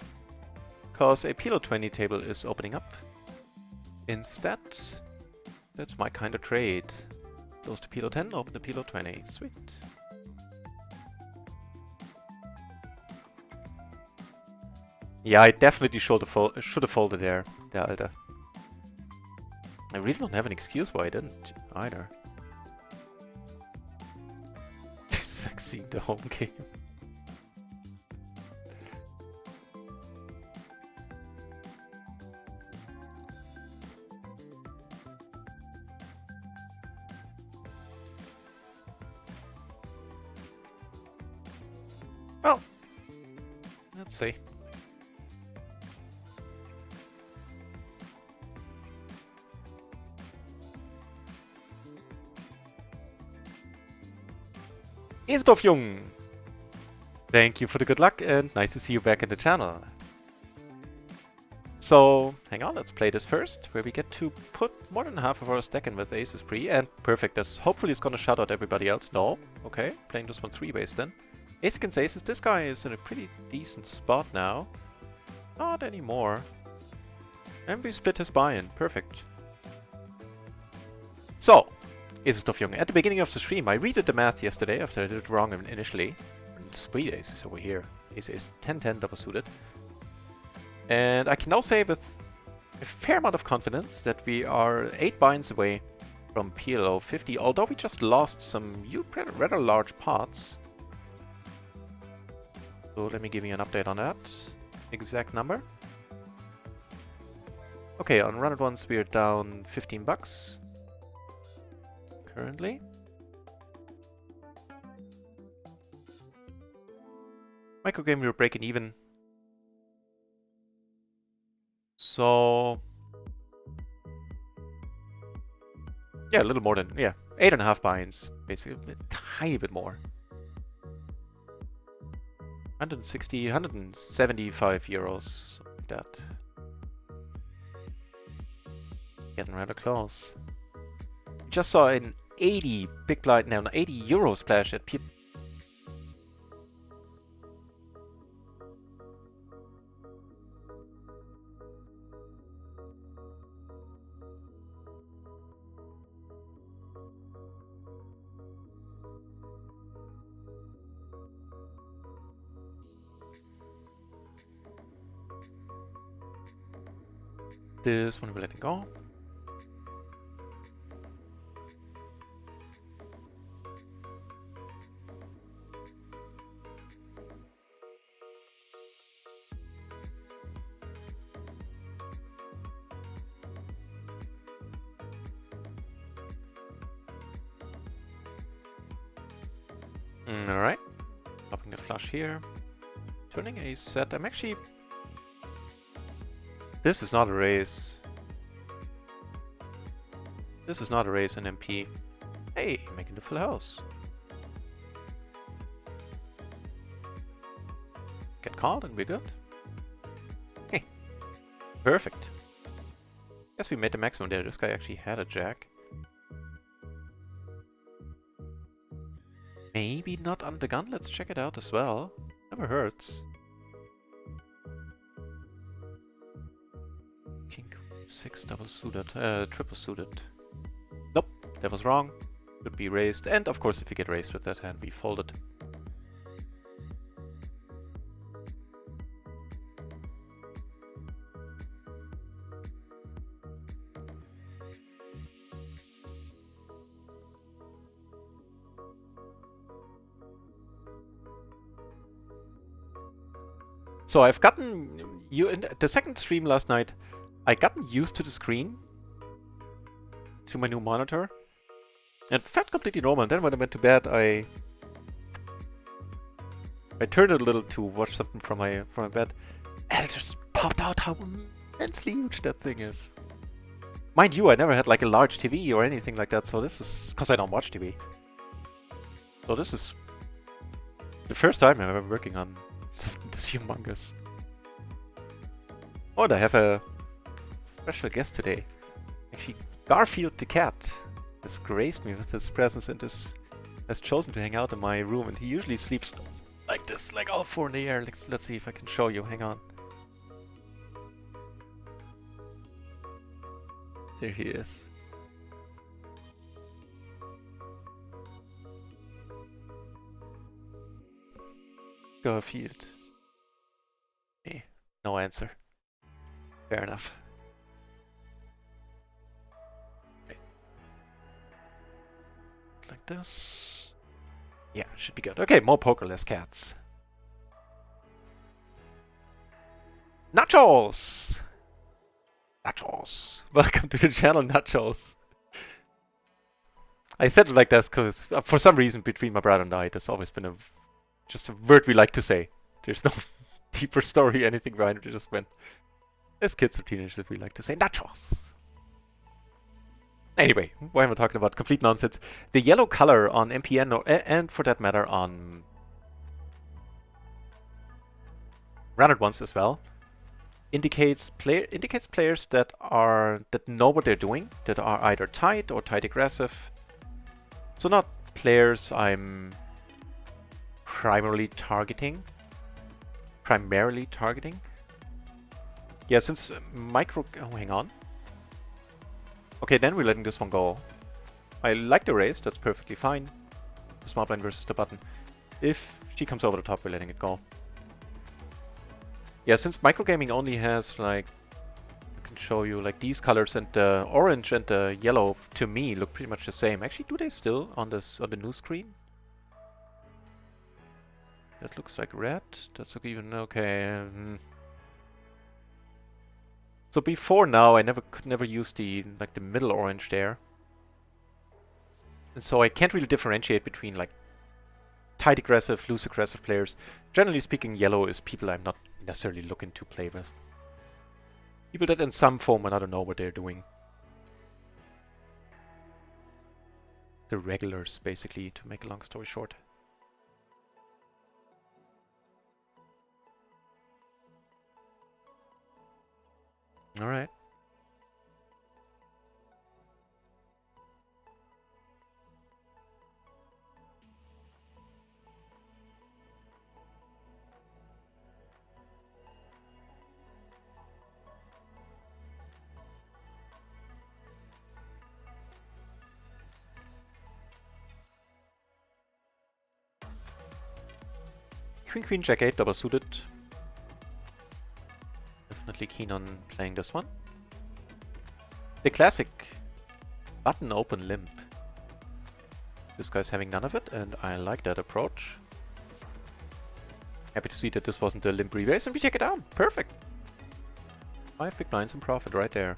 because a PLO 20 table is opening up. Instead, that's my kind of trade. Goes to PLO 10, open the PLO 20. Sweet. Yeah, I definitely should have folded there, der Alter. I really don't have an excuse why I didn't either. Succeed the home game. Well, let's see. Jung, thank you for the good luck and nice to see you back in the channel. So, hang on, let's play this first, where we get to put more than half of our stack in with aces pre, and perfect, this hopefully is gonna shut out everybody else. No, okay, playing this one 3-ways then. Ace against aces, this guy is in a pretty decent spot now. Not anymore. And we split his buy-in, perfect. So, Jung, at the beginning of the stream, I redid the math yesterday after I did it wrong initially. Spree aces over here. Ace is 10-10 double suited. And I can now say with a fair amount of confidence that we are 8 binds away from PLO 50, although we just lost some rather large pots. So let me give you an update on that. Exact number. Okay, on run at once we are down 15 bucks. Currently. Microgame we were breaking even. So, yeah, a little more than, yeah, 8.5 binds, basically, a tiny bit more. 160, 175 euros, something like that. Getting rather close. Just saw an 80 big blind, no, 80 euro splash at people. This one we're letting go. Alright. Popping the flush here. Turning a set. I'm actually... This is not a raise. This is not a raise in MP. Hey, making the full house. Get called and we're good. Hey, perfect. Guess we made the maximum there. This guy actually had a jack. Maybe not under the gun. Let's check it out as well. Never hurts. King 6 double suited, triple suited. Nope, that was wrong. Could be raised, and of course if you get raised with that hand, we folded. So I've gotten you in the second stream last night. I gotten used to the screen, to my new monitor, and it felt completely normal. And then when I went to bed, I turned it a little to watch something from my bed, and it just popped out how immensely huge that thing is. Mind you, I never had like a large TV or anything like that, so this is because I don't watch TV. So this is the first time I'm ever working on something this humongous. Oh, and I have a special guest today. Actually, Garfield the cat has graced me with his presence and has chosen to hang out in my room, and he usually sleeps like this, like all four in the air. Let's see if I can show you. Hang on. There he is. Garfield. Hey, no answer. Fair enough. Okay. Like this. Yeah, should be good. Okay, more poker, less cats. Nachos! Nachos! Welcome to the channel, Nachos. I said it like this because for some reason between my brother and I, there's always been just a word we like to say. There's no deeper story, anything behind it. We just went, as kids or teenagers, we like to say nachos. Anyway, why am I talking about complete nonsense? The yellow color on MPN, and for that matter on Runner ones as well, indicates players that know what they're doing, that are either tight or tight aggressive. So not players I'm primarily targeting. Yeah, since oh, hang on. Okay, then we're letting this one go. I like the race, that's perfectly fine. The smart blind versus the button. If she comes over the top, we're letting it go. Yeah, since microgaming only has, like, I can show you, like, these colors, and the orange and the yellow, to me, look pretty much the same. Actually, do they still on the new screen? That looks like red. That's even okay. So before now, I could never use the middle orange there, and so I can't really differentiate between like tight aggressive, loose aggressive players. Generally speaking, yellow is people I'm not necessarily looking to play with. People that in some form or another know what they're doing. The regulars, basically, to make a long story short. Alright. Queen, Queen, Jack 8, double suited. Definitely keen on playing this one. The classic button open limp. This guy's having none of it, and I like that approach. Happy to see that this wasn't a limp reverse, and we take it down. Perfect. 5 big blinds in profit right there.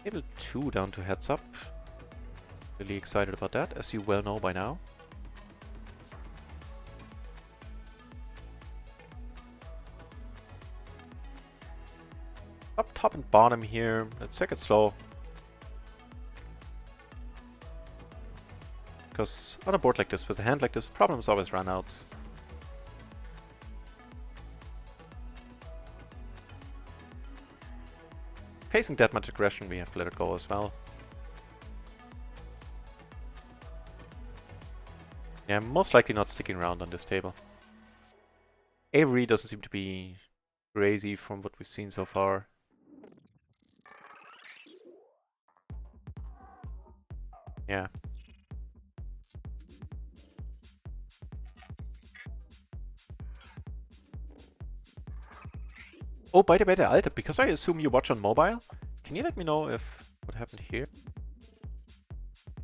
Table 2 down to heads up. Really excited about that, as you well know by now. Up top and bottom here. Let's take it slow. Because on a board like this, with a hand like this, problems always run outs. Facing that much aggression, we have to let it go as well. Yeah, I'm most likely not sticking around on this table. Avery doesn't seem to be crazy from what we've seen so far. Yeah. Oh, by the way, Alter, because I assume you watch on mobile, can you let me know if what happened here?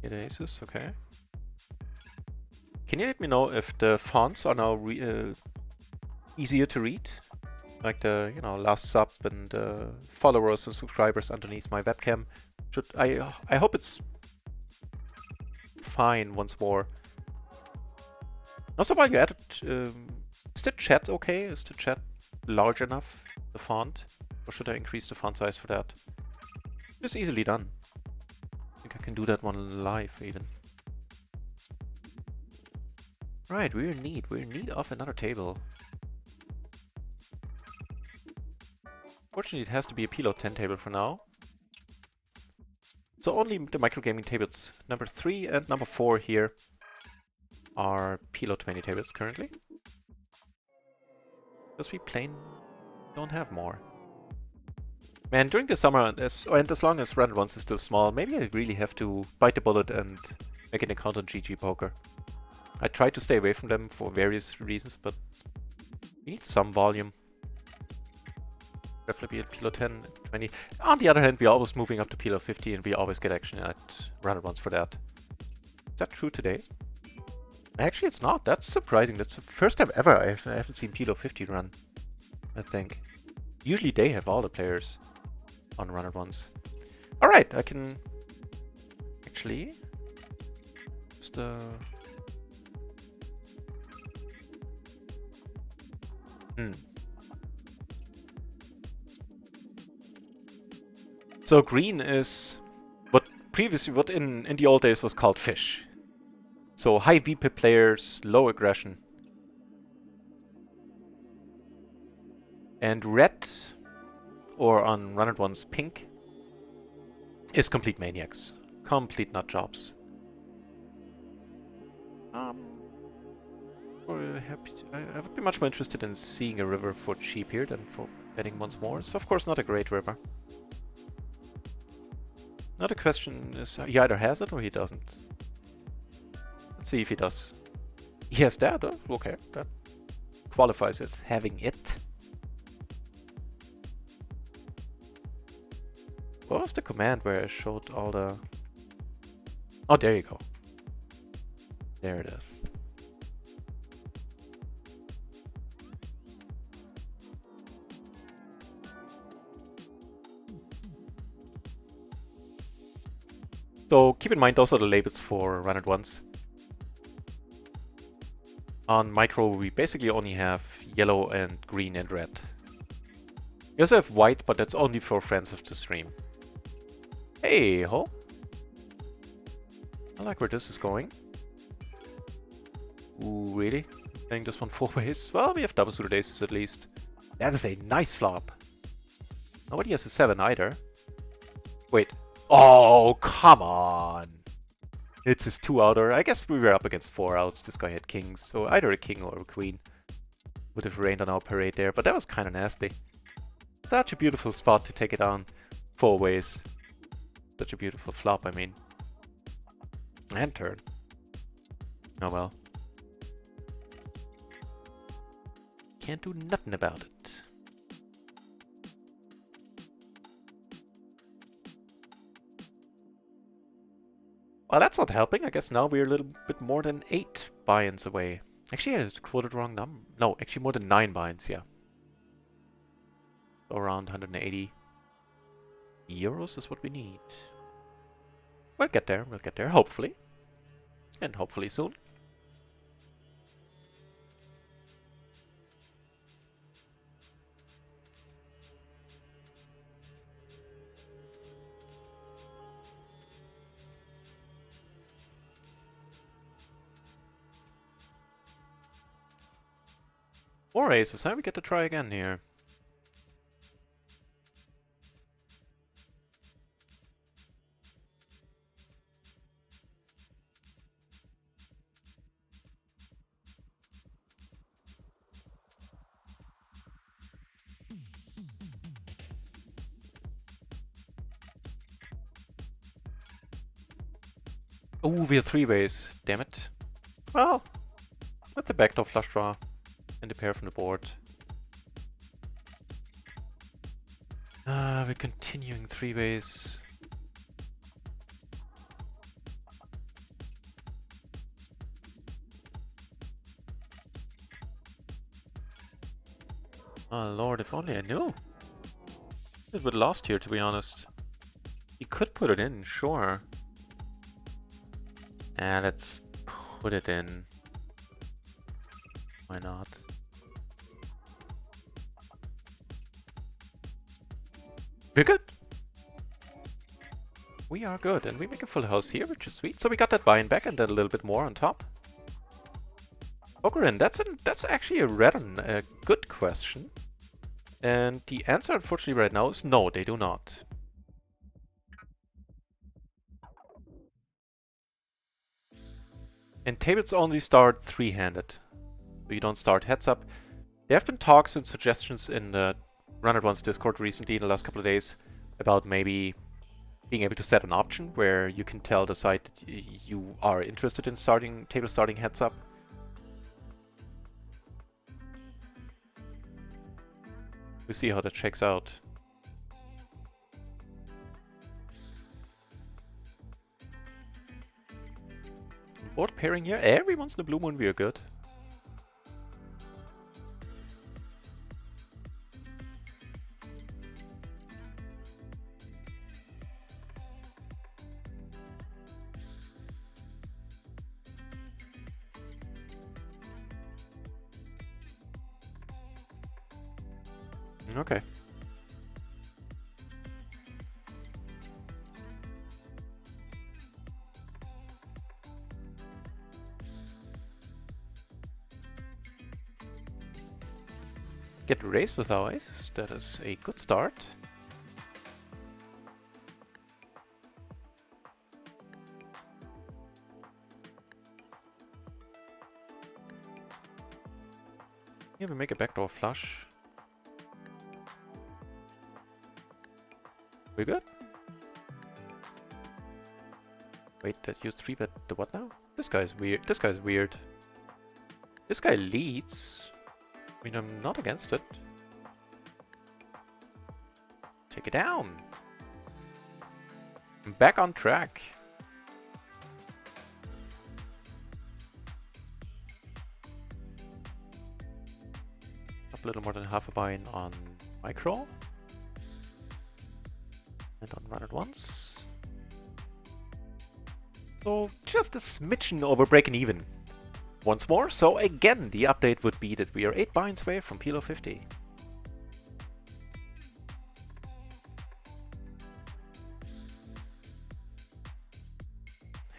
Here the aces, okay. Can you let me know if the fonts are now easier to read? Like the, you know, last sub and followers and subscribers underneath my webcam. I hope it's fine once more. Also, while you're at it, is the chat okay? Is the chat large enough, the font? Or should I increase the font size for that? It's easily done. I think I can do that one live even. Right, we're in need of another table. Fortunately, it has to be a PLO 10 table for now. So only the microgaming tables number 3 and number 4 here are PLO 20 tables currently. Because we plain don't have more. Man, during the summer, and as long as Run Once is still small, maybe I really have to bite the bullet and make an account on GG Poker. I try to stay away from them for various reasons, but we need some volume. Preferably at PLO 10, 20. On the other hand, we're always moving up to PLO 50 and we always get action at Run Once for that. Is that true today? Actually, it's not. That's surprising. That's the first time ever I haven't seen PLO 50 run, I think. Usually they have all the players on Run Once. Alright, I can actually just So green is what previously, what in the old days was called fish. So high VP players, low aggression. And red, or on run it once pink, is complete maniacs. Complete nut jobs. I would be much more interested in seeing a river for cheap here than for betting once more. So of course not a great river. Now the question is, he either has it or he doesn't. Let's see if he does. He has that, okay, that qualifies as having it. What was the command where I showed all the... Oh, there you go. There it is. So keep in mind those are the labels for run it once. On micro we basically only have yellow and green and red. We also have white, but that's only for friends of the stream. Hey ho! I like where this is going. Ooh, really? Playing this one 4 ways? Well, we have double suited aces at least. That is a nice flop. Nobody has a 7 either. Wait. Oh, come on! It's his 2-outer. I guess we were up against 4-outs. This guy had kings, so either a king or a queen would have rained on our parade there, but that was kind of nasty. Such a beautiful spot to take it down 4 ways. Such a beautiful flop, I mean. And turn. Oh well. Can't do nothing about it. Well, that's not helping. I guess now we're a little bit more than 8 buy-ins away. Actually, I quoted the wrong number. No, actually more than 9 buy-ins, yeah. So around 180 euros is what we need. We'll get there, hopefully. And hopefully soon. More aces, huh? We get to try again here. Oh, we have 3 ways. Damn it. Well, with the backdoor flush draw and the pair from the board. We're continuing 3 ways. Oh lord, if only I knew. It would lost here, to be honest. You could put it in, sure. Let's put it in. Why not? We're good. We are good, and we make a full house here, which is sweet. So we got that buy-in back and then a little bit more on top. Ocarin, that's actually a good question. And the answer, unfortunately, right now is no, they do not. And tables only start 3-handed. So you don't start heads up. There have been talks and suggestions in the Run It Once Discord recently in the last couple of days about maybe being able to set an option where you can tell the site that you are interested in table starting heads up. We see how that checks out. Board pairing here. Every once in a blue moon we are good. Okay. Get raised with our aces. That is a good start. Here we make a backdoor flush. We good? Wait, that you 3-bet the what now? This guy's weird. This guy's weird. This guy leads. I mean, I'm not against it. Take it down. I'm back on track. Up a little more than half a buy-in on micro. And on run it once. So just a smidgen over breaking even. Once more, so again the update would be that we are 8 binds away from PLO 50.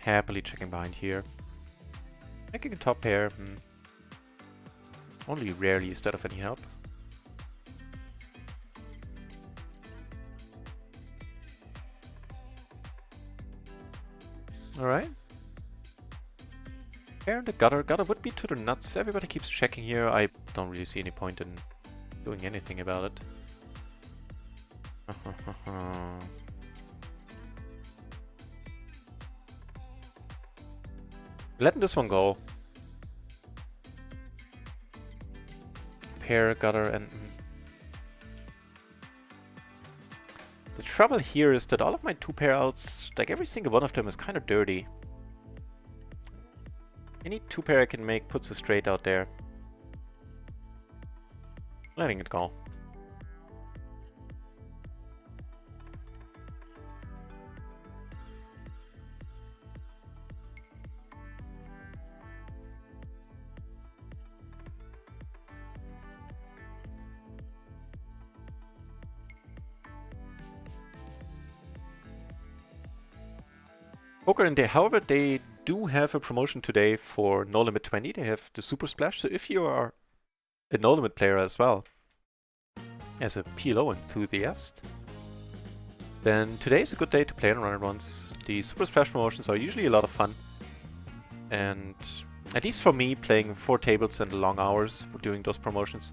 Happily checking behind here. Making a top pair. Only rarely instead of any help. Alright. Pair in the gutter. Gutter would be to the nuts. Everybody keeps checking here. I don't really see any point in doing anything about it. Letting this one go. Pair, gutter, and... The trouble here is that all of my 2-pair outs, like every single one of them is kind of dirty. Any 2-pair I can make puts a straight out there. Letting it go. Poker in there, however, they do have a promotion today for No Limit 20. They have the Super Splash, so if you are a No Limit player as well, as a PLO enthusiast, then today is a good day to play on Run It Once. The Super Splash promotions are usually a lot of fun, and at least for me, playing 4 tables and long hours during those promotions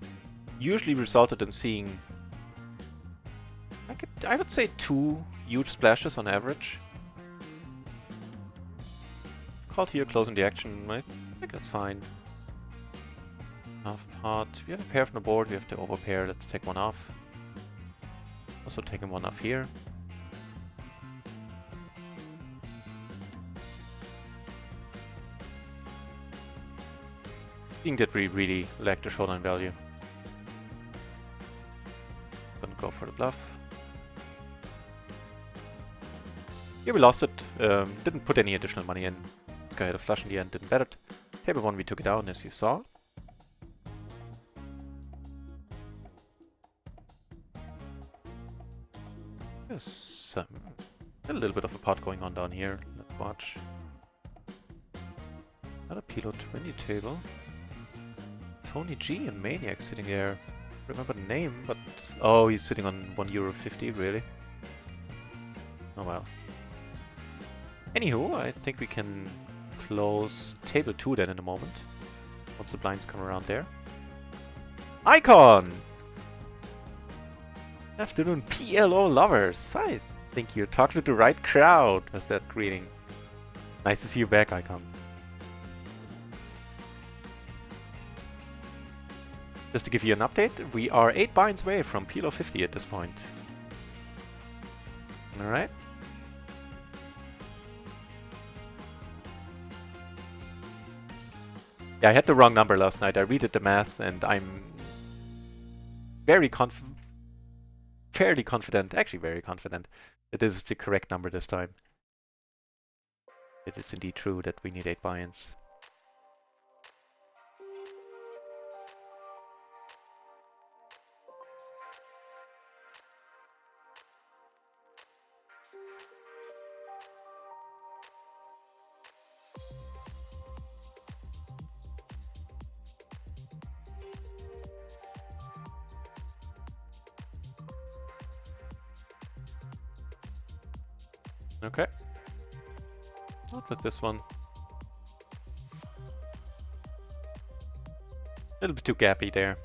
usually resulted in seeing, I would say 2 huge splashes on average. Called here, closing the action. I think that's fine. Half pot. We have a pair from the board. We have the overpair. Let's take one off. Also taking one off here. Seeing that we really lack the showdown value. Gonna go for the bluff. Here we lost it. Didn't put any additional money in. This guy had a flush in the end, didn't bet it. Table 1 we took it down, as you saw. There's a little bit of a pot going on down here. Let's watch. Another PLO 20 table. Tony G and Maniac sitting there. Remember the name, but... Oh, he's sitting on €1.50, really? Oh well. Anywho, I think we can close table 2 then in a moment. Once the blinds come around there. Icon! Afternoon, PLO lovers! I think you're talking to the right crowd with that greeting. Nice to see you back, Icon. Just to give you an update, we are 8 binds away from PLO 50 at this point. Alright. Yeah, I had the wrong number last night. I redid the math and I'm fairly confident, actually very confident, that this is the correct number this time. It is indeed true that we need 8 buy-ins. Okay. Not with this one. A little bit too gappy there.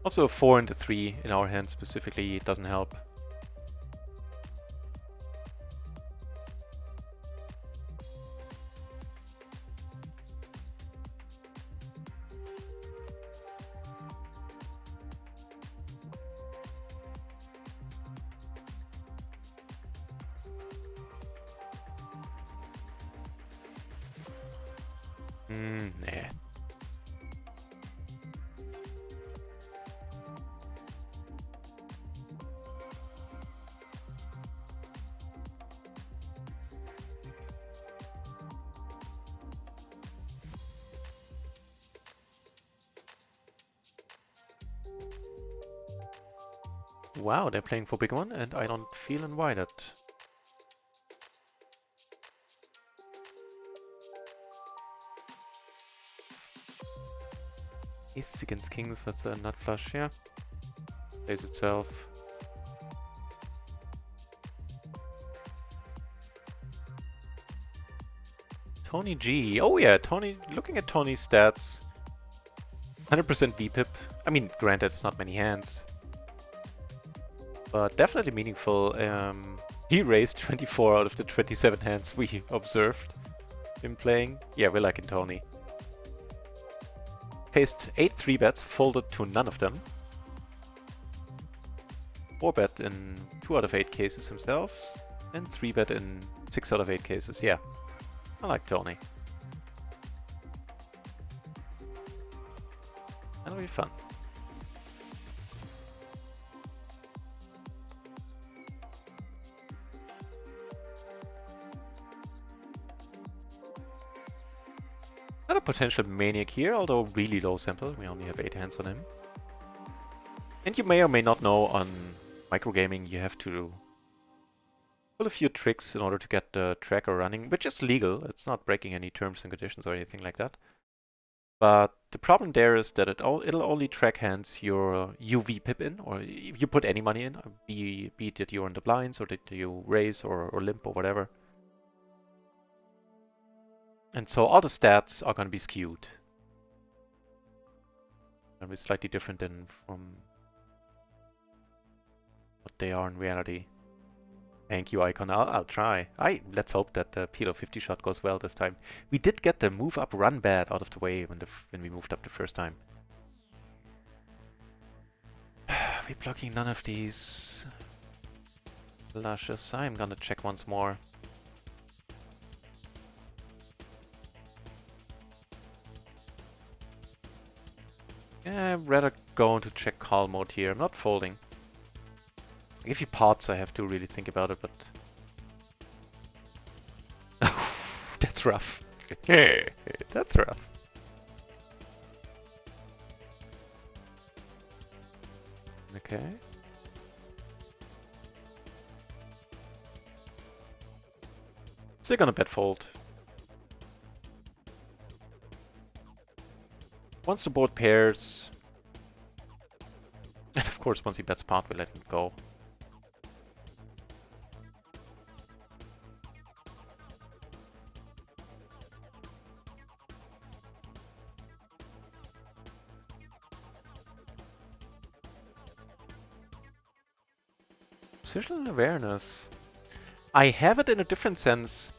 Also a 4 and a 3 in our hand specifically doesn't help. Nah. Wow, they're playing for big one and I don't feel invited. Aces against kings with a nut flush, yeah. Plays itself. Tony G. Oh yeah, Tony. Looking at Tony's stats, 100% VPIP. I mean, granted, it's not many hands, but definitely meaningful. He raised 24 out of the 27 hands we observed him playing. Yeah, we're liking Tony. Faced 8 3-bets, folded to none of them. 4-bet in 2 out of 8 cases himself, and 3-bet in 6 out of 8 cases. Yeah, I like Tony. That'll be fun. Not a potential maniac here, although really low sample. We only have 8 hands on him. And you may or may not know on microgaming you have to pull a few tricks in order to get the tracker running, which is legal. It's not breaking any terms and conditions or anything like that. But the problem there is that it'll only track hands your UV pip in, or if you put any money in, be it that you're in the blinds or that you raise or limp or whatever. And so all the stats are going to be skewed. Going to be slightly different than from what they are in reality. Thank you, Icon. I'll try. Let's hope that the PLO 50 shot goes well this time. We did get the move up run bad out of the way when we moved up the first time. We're blocking none of these flushes. I'm gonna check once more. I'd rather go into check call mode here. I'm not folding. If he pots, I have to really think about it, but... That's rough. That's rough. Okay. Still gonna bet fold. Once the board pairs... And of course, once he bets pot, we let him go. Positional awareness. I have it in a different sense.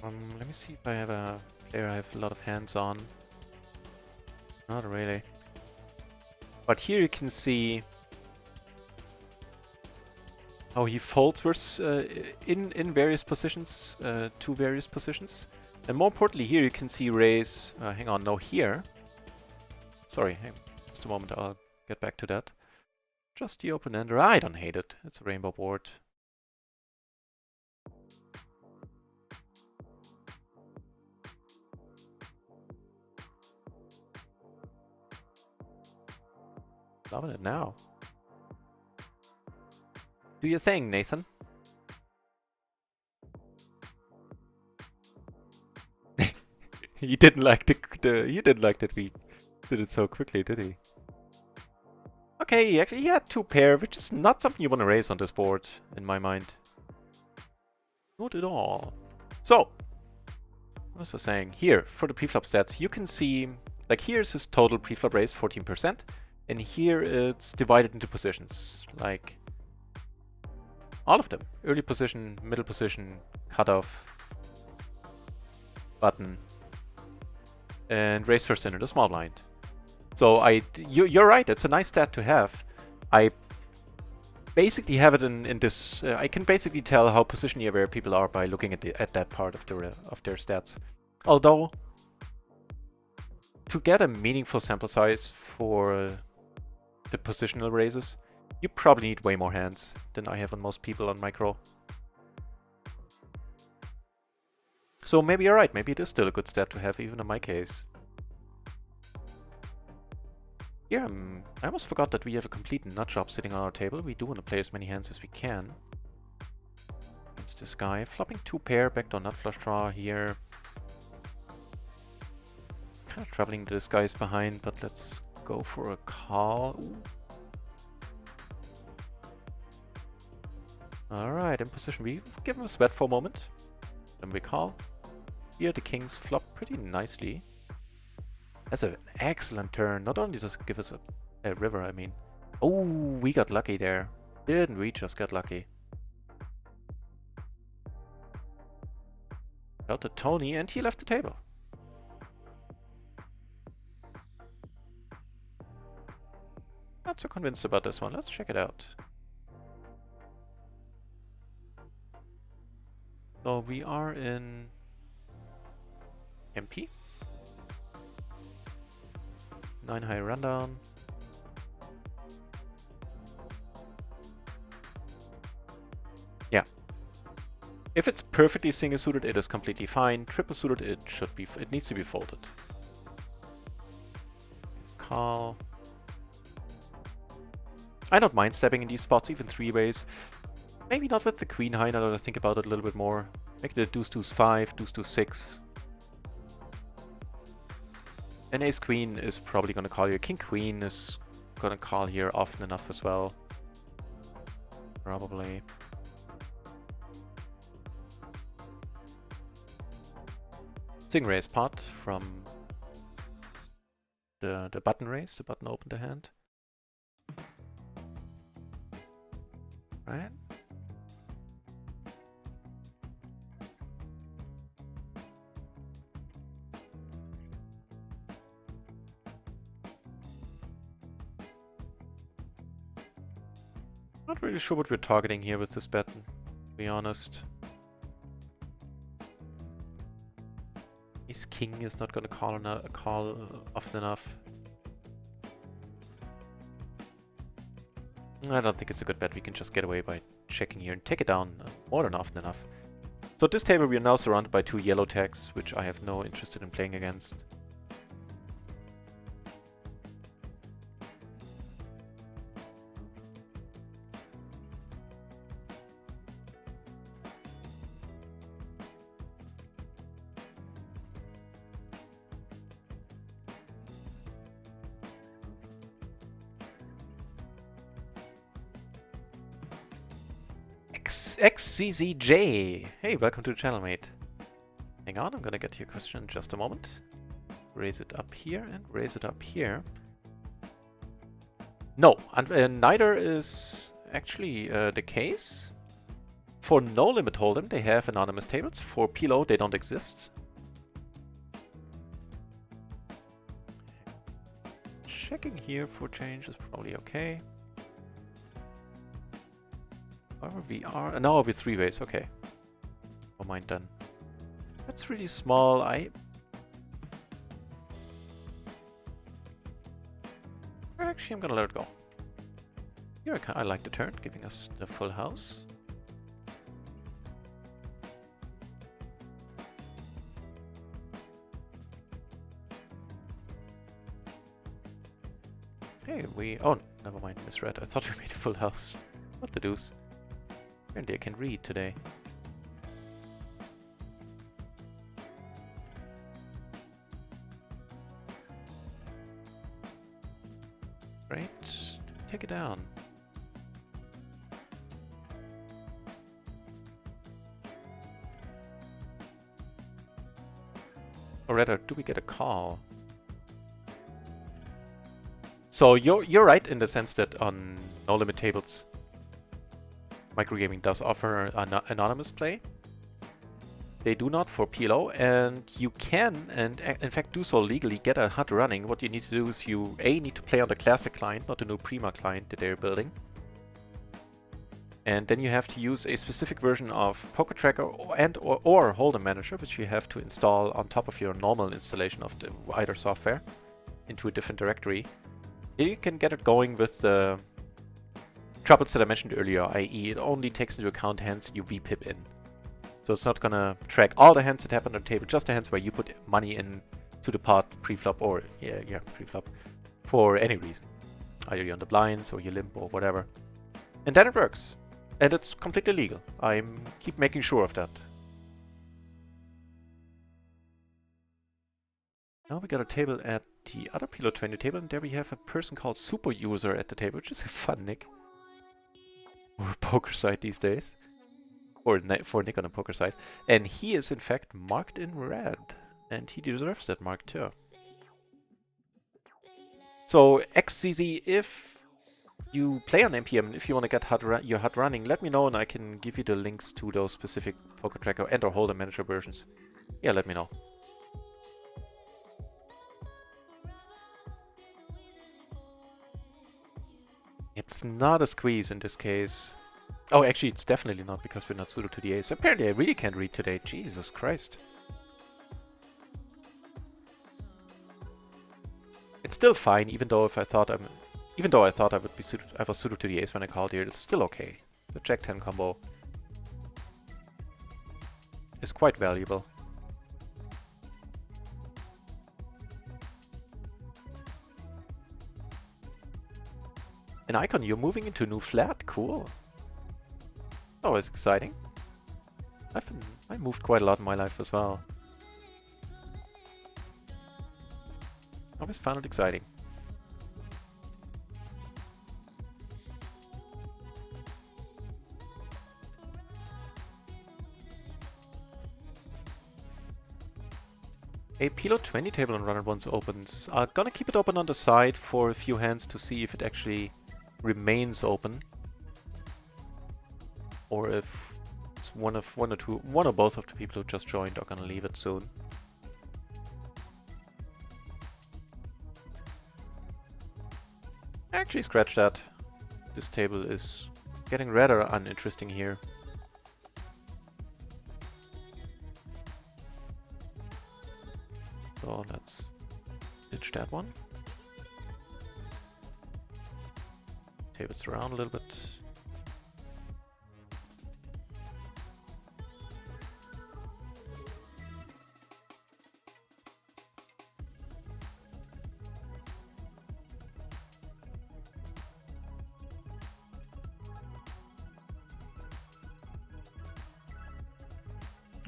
Let me see if I have a player I have a lot of hands on. Not really. But here you can see how he folds versus, in various positions, to various positions. And more importantly, here you can see raise. Hang on, no, here. Sorry, hey, just a moment, I'll get back to that. Just the open ender. I don't hate it. It's a rainbow board. Loving it now. Do your thing, Nathan. He didn't like he didn't like that we did it so quickly, did he? Okay, actually he had 2 pair, which is not something you want to raise on this board, in my mind. Not at all. So, what was I saying? Here, for the preflop stats, you can see, like here's his total preflop raise, 14%, and here it's divided into positions, like all of them. Early position, middle position, cutoff, button, and raise first into the small blind. So you're right, it's a nice stat to have. I basically have it in this. I can basically tell how positionally aware people are by looking at that part of their stats. Although, to get a meaningful sample size for the positional raises, you probably need way more hands than I have on most people on micro. So maybe you're right. Maybe it is still a good stat to have, even in my case. Here, I almost forgot that we have a complete nut job sitting on our table. We do want to play as many hands as we can. It's this guy. Flopping 2 pair, backdoor nut flush draw here. Kind of troubling this guy's behind, but let's go for a call. Alright, in position, we give him a sweat for a moment. Then we call. Here the kings flop pretty nicely. That's an excellent turn. Not only does it give us a river, I mean. Oh, we got lucky there. Didn't we just get lucky? Got to Tony and he left the table. Not so convinced about this one. Let's check it out. So we are in MP. 9 high rundown. Yeah. If it's perfectly single suited, it is completely fine. Triple suited, it needs to be folded. Call. I don't mind stepping in these spots, even 3-ways. Maybe not with the queen high, now that I think about it a little bit more. Make it a deuce deuce 5, deuce deuce 6. And ace queen is probably going to call here. King queen is going to call here often enough as well. Probably. Sing raise pot from the button raise. The button opened the hand. Right. Not really sure what we're targeting here with this bet, to be honest. Ace king is not going to call often enough. I don't think it's a good bet. We can just get away by checking here and take it down more than often enough. So at this table we are now surrounded by 2 yellow tags, which I have no interest in playing against. XCZJ! Hey, welcome to the channel, mate. Hang on, I'm gonna get to your question in just a moment. Raise it up here and raise it up here. No, and neither is actually the case. For no limit hold'em, they have anonymous tables. For PLO, they don't exist. Checking here for change is probably okay. However, we are now with 3-ways. Okay, don't mind then. That's really small. Actually, I'm gonna let it go. Here I like the turn, giving us the full house. Hey, oh, never mind, misread. I thought we made a full house. What the deuce? Apparently I can read today. Great. take it down? Or rather, do we get a call? So you're right in the sense that on No Limit tables, microgaming does offer anonymous play. They do not for PLO, and you can, and in fact do so legally, get a HUD running. What you need to do is you need to play on the classic client, not the new Prima client that they're building. And then you have to use a specific version of Poker Tracker or Hold'em Manager, which you have to install on top of your normal installation of the wider software into a different directory. You can get it going with the troubles that I mentioned earlier, i.e. it only takes into account hands that you VPIP in. So it's not gonna track all the hands that happen on the table, just the hands where you put money in to the pot pre-flop or, pre-flop for any reason. Either you're on the blinds or you limp or whatever. And then it works. And it's completely legal. I keep making sure of that. Now we got a table at the other PLO 20 table, and there we have a person called Super User at the table, which is a fun nick. Or a poker site these days. Or for Nick on a poker site. And he is in fact marked in red. And he deserves that mark too. So XCZ, if you play on MPN, if you want to get your HUD running, let me know and I can give you the links to those specific Poker Tracker and or Hold'em Manager versions. Yeah, let me know. It's not a squeeze in this case. Oh, actually, it's definitely not, because we're not suited to the ace. Apparently, I really can't read today. Jesus Christ. It's still fine, even though I thought I would be suited, I was suited to the ace when I called here. It's still okay. The Jack-10 combo is quite valuable. An Icon, you're moving into a new flat? Cool. Always exciting. I moved quite a lot in my life as well. Always found it exciting. A PLO 20 table on runner once opens. Gonna keep it open on the side for a few hands to see if it actually remains open. Or if it's one or both of the people who just joined are gonna leave it soon. Actually, scratch that. This table is getting rather uninteresting here. So let's ditch that one. Tables around a little bit.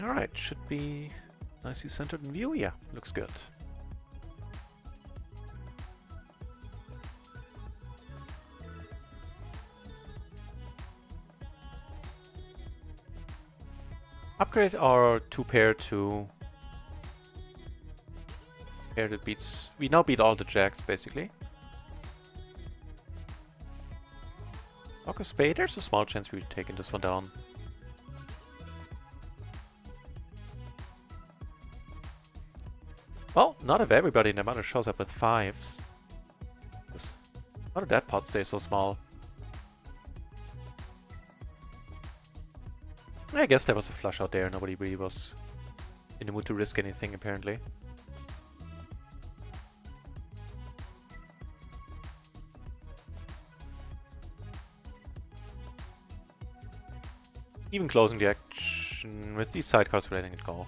Alright, should be nicely centered in view. Yeah, looks good. Upgrade our two pair to pair that beats. We now beat all the jacks basically. Okay, spade. There's a small chance we're taking this one down. Well, not if everybody in the manner shows up with fives. How did that pot stay so small? I guess there was a flush out there. Nobody really was in the mood to risk anything, apparently. Even closing the action with these sidecars, we're letting it go.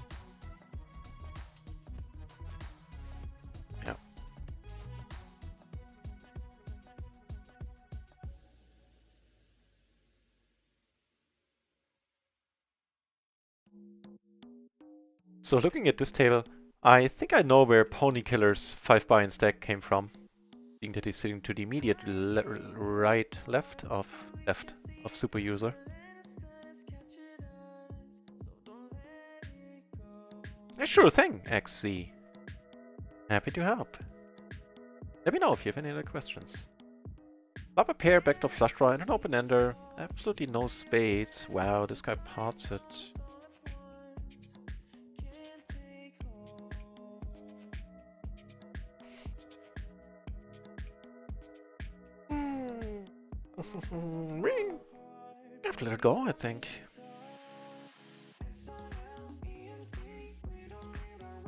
Yeah. So looking at this table, I think I know where Pony Killer's 5 buy-in stack came from. Seeing that he's sitting to the immediate left of super user. Sure thing, XZ. Happy to help. Let me know if you have any other questions. Flop a pair, backdoor flush draw, and an open ender. Absolutely no spades. Wow, this guy pots it. I have to let it go, I think.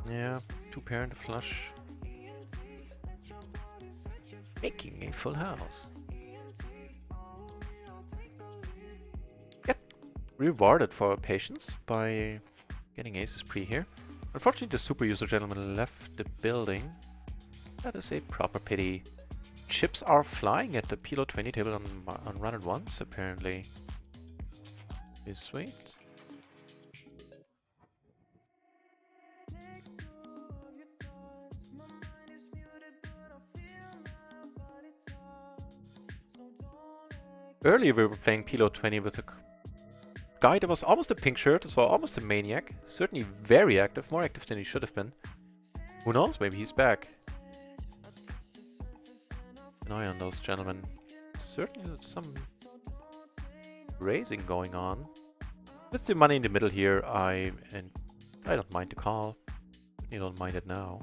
Yeah, two pair and a flush. Making a full house. Get rewarded for our patience by getting aces pre here. Unfortunately, the super user gentleman left the building. That is a proper pity. Chips are flying at the PLO 20 table on run at once, apparently. Is sweet. Earlier we were playing PLO 20 with a guy that was almost a pink shirt, so almost a maniac. Certainly very active, more active than he should have been. Who knows, maybe he's back. An eye on those gentlemen. Certainly some raising going on. With the money in the middle here, I don't mind the call. You don't mind it now.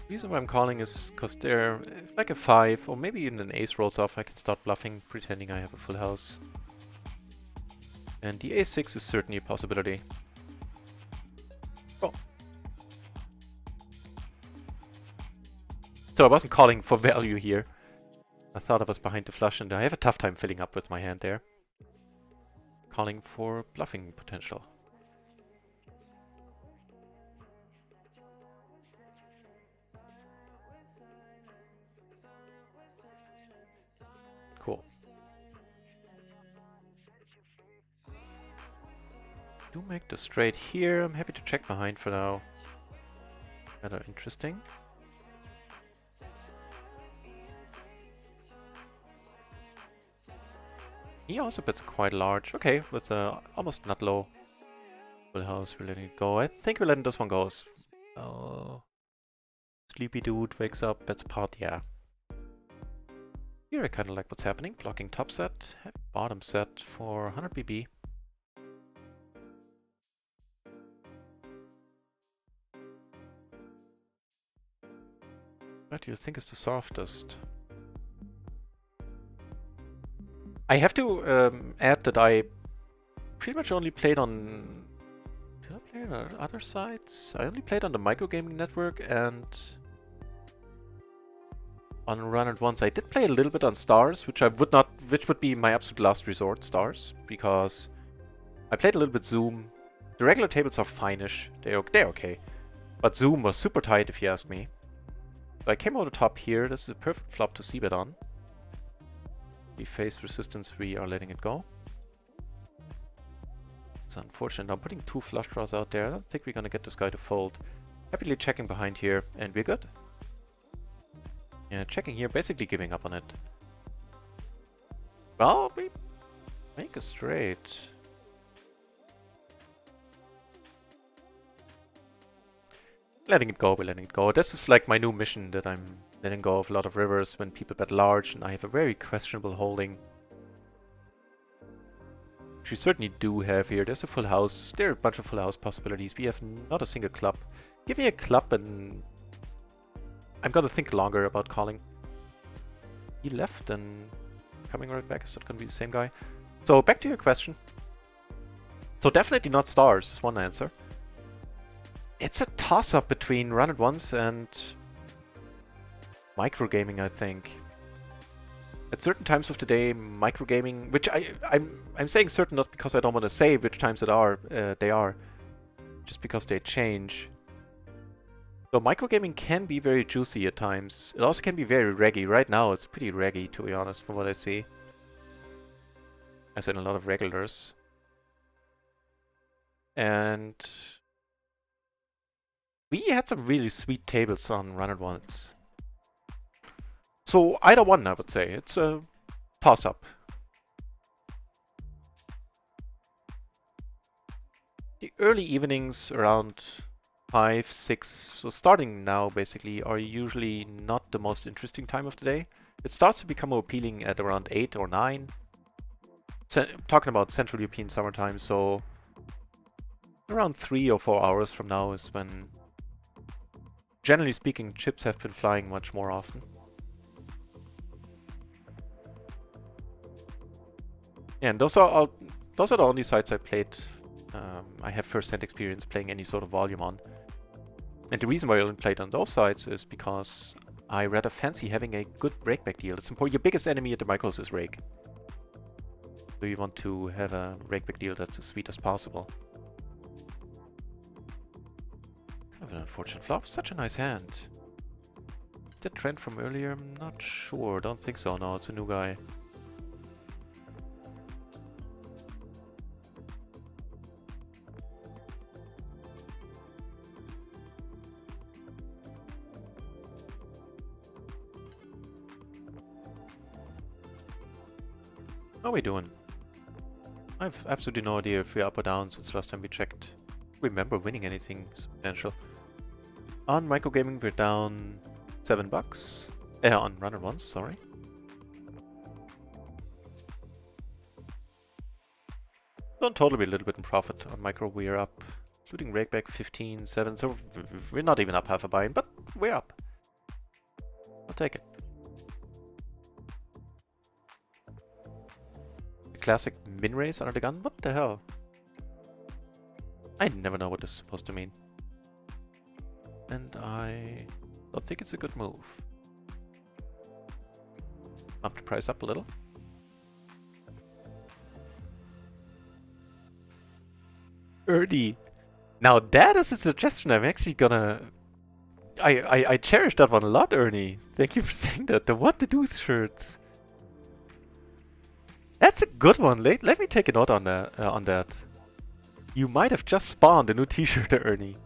The reason why I'm calling is because they're like a 5 or maybe even an ace rolls off, I can start bluffing, pretending I have a full house. And the a6 is certainly a possibility. Oh. So I wasn't calling for value here. I thought I was behind the flush and I have a tough time filling up with my hand there. Calling for bluffing potential. Cool. Do make the straight here. I'm happy to check behind for now. Rather interesting. He also bets quite large. Okay, with almost not low full house, we're letting it go. I think we're letting this one go. Oh, sleepy dude wakes up, bets pot, yeah. Here I kind of like what's happening. Blocking top set, bottom set for 100 BB. What do you think is the softest? I have to add that I pretty much only played on... Did I play on other sites? I only played on the microgaming network and on Run It Once. I did play a little bit on Stars, which would be my absolute last resort, Stars, because I played a little bit Zoom. The regular tables are fine-ish. They're okay. But Zoom was super tight, if you ask me. So I came over the top here. This is a perfect flop to c-bet on. We face resistance, we are letting it go. It's unfortunate. I'm putting two flush draws out there. I don't think we're gonna get this guy to fold. Happily checking behind here, and we're good. Yeah, checking here, basically giving up on it. Well, we make a straight. Letting it go, we're letting it go. This is like my new mission, that I'm letting go of a lot of rivers when people bet large and I have a very questionable holding. Which we certainly do have here. There's a full house. There are a bunch of full house possibilities. We have not a single club. Give me a club and I'm gonna think longer about calling. He left and coming right back. Is that gonna be the same guy? So back to your question. So definitely not Stars is one answer. It's a toss-up between Run It Once and microgaming, I think. At certain times of the day, microgaming, which I'm saying certain not because I don't want to say which times they are, just because they change. So microgaming can be very juicy at times. It also can be very reggy. Right now it's pretty reggy, to be honest, from what I see. As in a lot of regulars. And we had some really sweet tables on Run It Once. So either one, I would say. It's a toss-up. The early evenings around 5, 6, so starting now basically, are usually not the most interesting time of the day. It starts to become more appealing at around 8 or 9. Talking about Central European summertime, so around 3 or 4 hours from now is when, generally speaking, chips have been flying much more often. Yeah, and those are the only sites I played. I have first-hand experience playing any sort of volume on. And the reason why I only played on those sites is because I rather fancy having a good rakeback deal. It's important. Your biggest enemy at the micros is rake. So you want to have a rakeback deal that's as sweet as possible. Kind of an unfortunate flop. Such a nice hand. Is that trend from earlier? I'm not sure. Don't think so. No, it's a new guy. How are we doing? I have absolutely no idea if we're up or down since last time we checked. Remember winning anything substantial. On microgaming we're down $7. On Runner Ones, sorry. Don't totally be a little bit in profit. On micro we're up, including rakeback 15, 7, so we're not even up half a buy-in, but we're up. I'll take it. Classic min race under the gun? What the hell? I never know what this is supposed to mean. And I don't think it's a good move. Bump the price up a little. Early. Now that is a suggestion I'm actually gonna... I cherish that one a lot, Ernie. Thank you for saying that. The What the Deuce shirts. That's a good one. Let me take a note on that. You might have just spawned a new T-shirt, Ernie.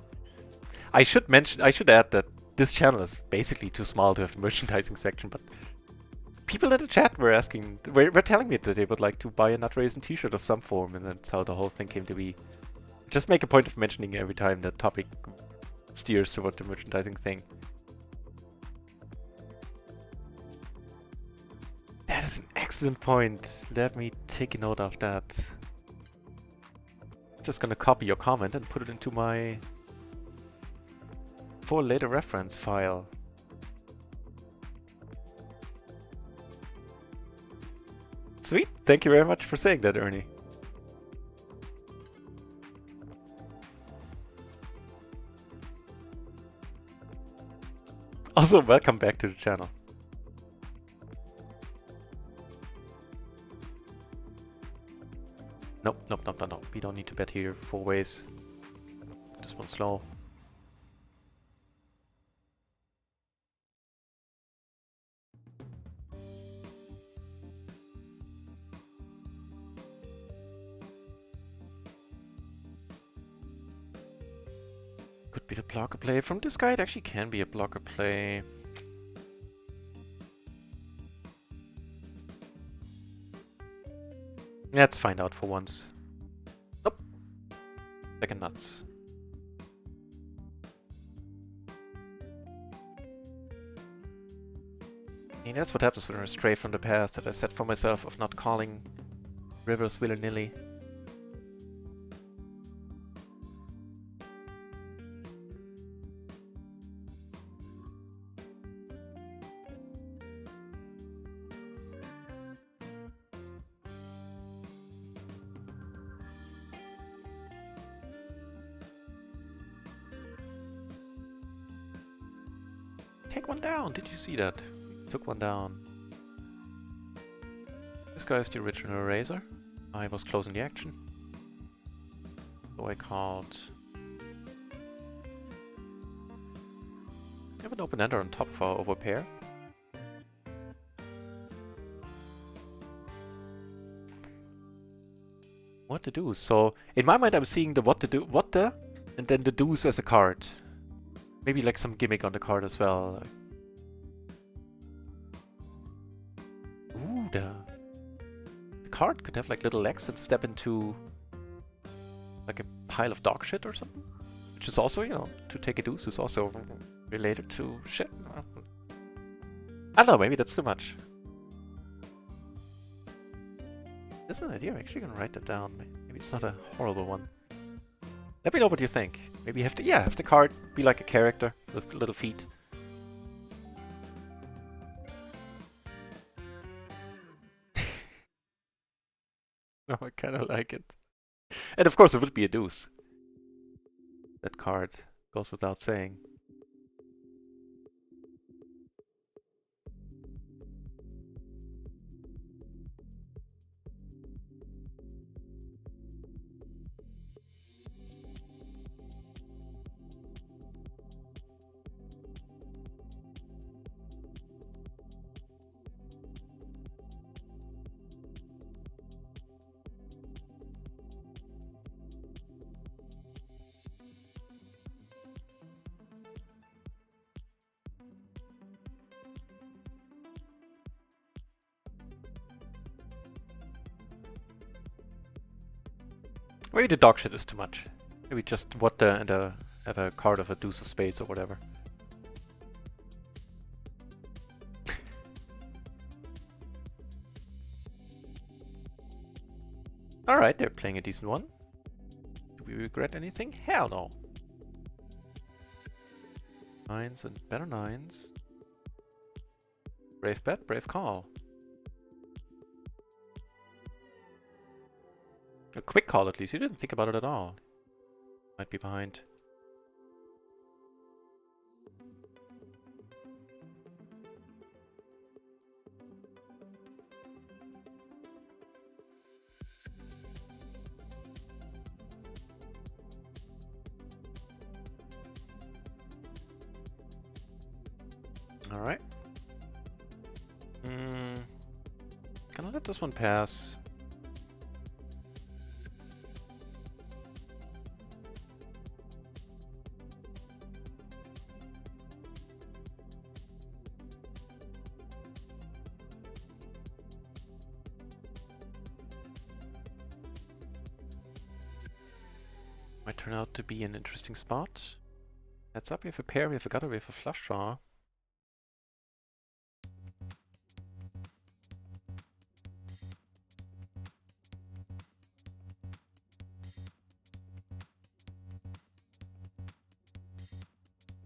I should add that this channel is basically too small to have a merchandising section, but people in the chat were telling me that they would like to buy a Nut Raisin T-shirt of some form, and that's how the whole thing came to be. Just make a point of mentioning every time that topic steers toward the merchandising thing. That is an excellent point. Let me take a note of that. I'm just gonna copy your comment and put it into my for later reference file. Sweet. Thank you very much for saying that, Ernie. Also, welcome back to the channel. Nope. We don't need to bet here 4 ways. This one's slow. Could be the blocker play. From this guy, it actually can be a blocker play. Let's find out for once. Nope. Second nuts. And that's what happens when I stray from the path that I set for myself of not calling rivers willy-nilly. Take one down! Did you see that? Took one down. This guy is the original Razor. I was closing the action. So I called have an open-ender on top of our overpair. What to do? So, in my mind I'm seeing the what to do, what the, and then the do's as a card. Maybe like some gimmick on the card as well. Ooh, the card could have like little legs and step into like a pile of dog shit or something. Which is also, you know, to take a deuce is also related to shit. I don't know, maybe that's too much. That's an idea, I'm actually gonna write that down. Maybe it's not a horrible one. Let me know what you think. Maybe you have to, yeah, have the card be like a character with little feet. No, I kinda like it. And of course it would be a deuce. That card goes without saying. Maybe the dog shit is too much. Maybe just what the and have a card of a deuce of spades or whatever. Alright, they're playing a decent one. Do we regret anything? Hell no. Nines and better nines. Brave bet, brave call. A quick call at least, you didn't think about it at all. Might be behind. Alright. Gonna let this one pass. Might turn out to be an interesting spot. Heads up, we have a pair, we have a gutter, we have a flush draw.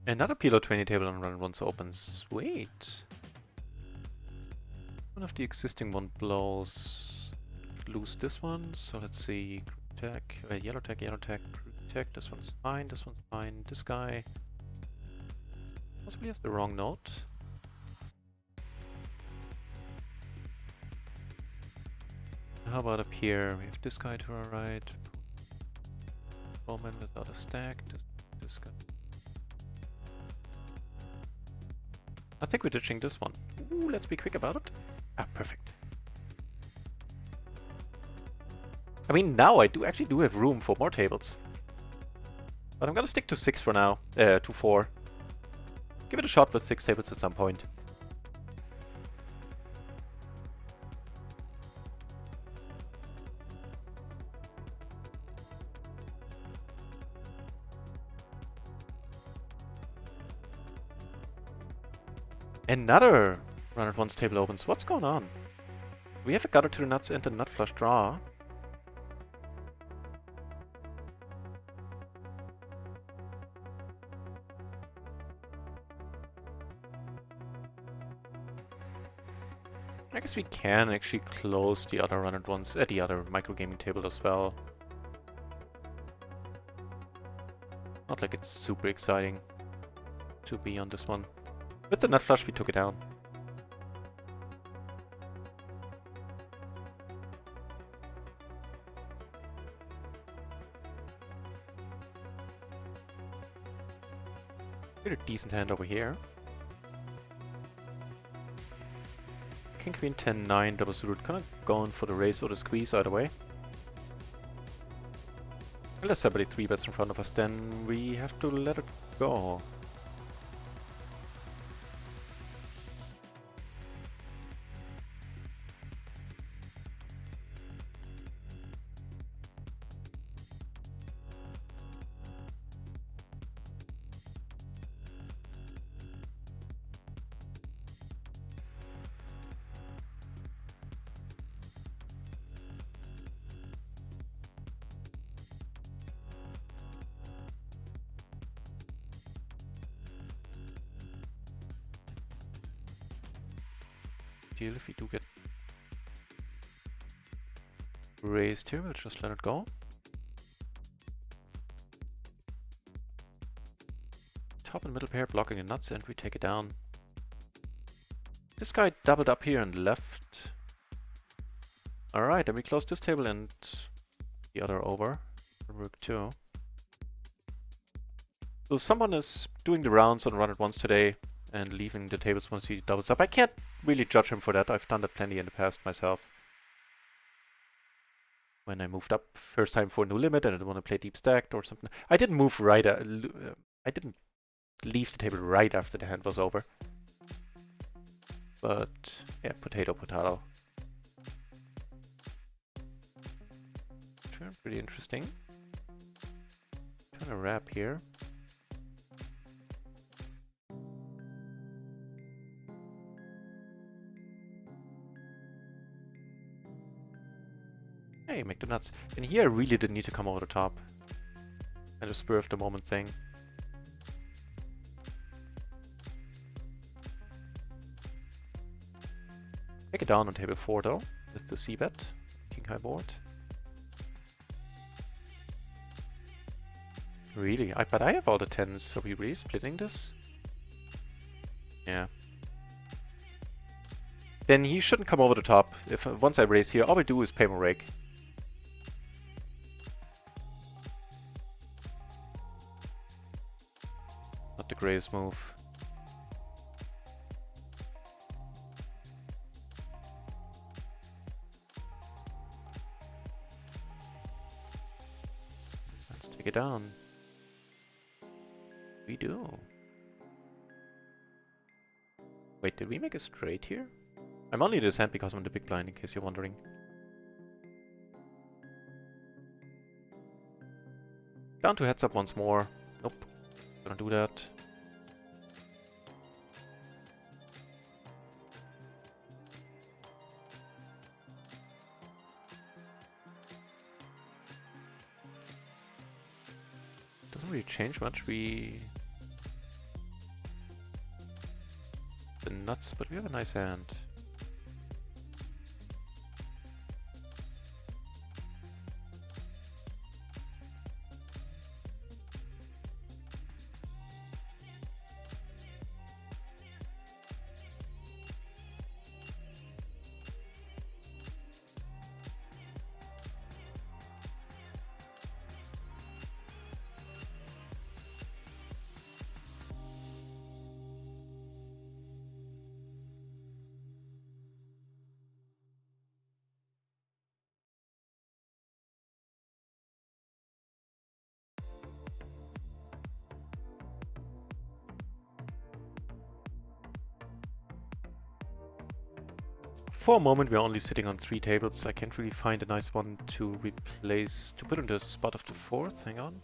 Another PLO 20 table on run once opens. Sweet. One of the existing one blows. Lose this one, so let's see. Tech, yellow tech, tech. This one's fine, this one's fine. This guy possibly has the wrong note. How about up here? We have this guy to our right. Bowman without a stack. This guy. I think we're ditching this one. Ooh, let's be quick about it. Ah, perfect. I mean, now I actually do have room for more tables. But I'm gonna stick to 6 for now. To 4. Give it a shot with 6 tables at some point. Another run at once table opens. What's going on? We have a gutter to the nuts and a nut flush draw. I guess we can actually close the other run at once, the other microgaming table as well. Not like it's super exciting to be on this one. With the nut flush, we took it down. Got a decent hand over here. King, queen, 10, 9, double suited. Kind of going for the raise or the squeeze either way. Unless somebody 3-bets in front of us, then we have to let it go. If we do get raised here, we'll just let it go. Top and middle pair blocking the nuts, and we take it down. This guy doubled up here and left. Alright, then we close this table and the other over. Rook 2. So someone is doing the rounds on run it once today and leaving the tables once he doubles up. I can't really judge him for that. I've done that plenty in the past myself. When I moved up first time for No Limit and I didn't want to play deep stacked or something. I didn't move right. I didn't leave the table right after the hand was over. But yeah, potato, potato. Turn pretty interesting. Turn a wrap here. Hey, make the nuts. And here I really didn't need to come over the top. And a spur of the moment thing. Take it down on table 4 though, with the c-bet, king high board. Really? But I have all the 10s, so are we really splitting this? Yeah. Then he shouldn't come over the top. If once I raise here, all I do is pay my rake. Not the greatest move. Let's take it down. We do. Wait, did we make a straight here? I'm only this hand because I'm the big blind, in case you're wondering. Down to heads up once more. Nope. Gonna do that. Doesn't really change much. The nuts, but we have a nice hand. For a moment we're only sitting on 3 tables. I can't really find a nice one to replace, to put in the spot of the 4th. Hang on.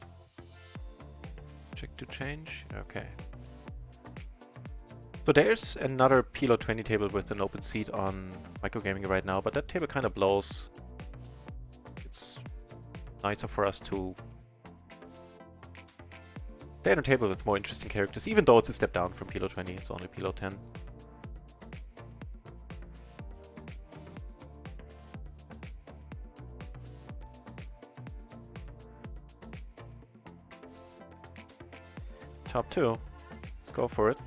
Check to change. Okay. So there's another PLO 20 table with an open seat on microgaming right now, but that table kind of blows. It's nicer for us to play on a table with more interesting characters, even though it's a step down from PLO 20, it's only PLO 10. Top 2. Let's go for it.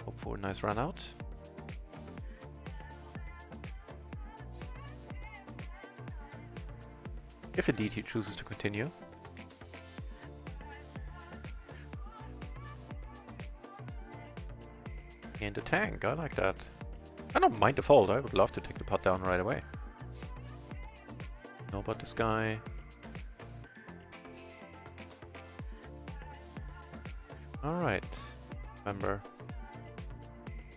Hope for a nice run out. If indeed he chooses to continue. In the tank, I like that. I don't mind the fold, I would love to take the pot down right away. Know about this guy. Alright. Remember.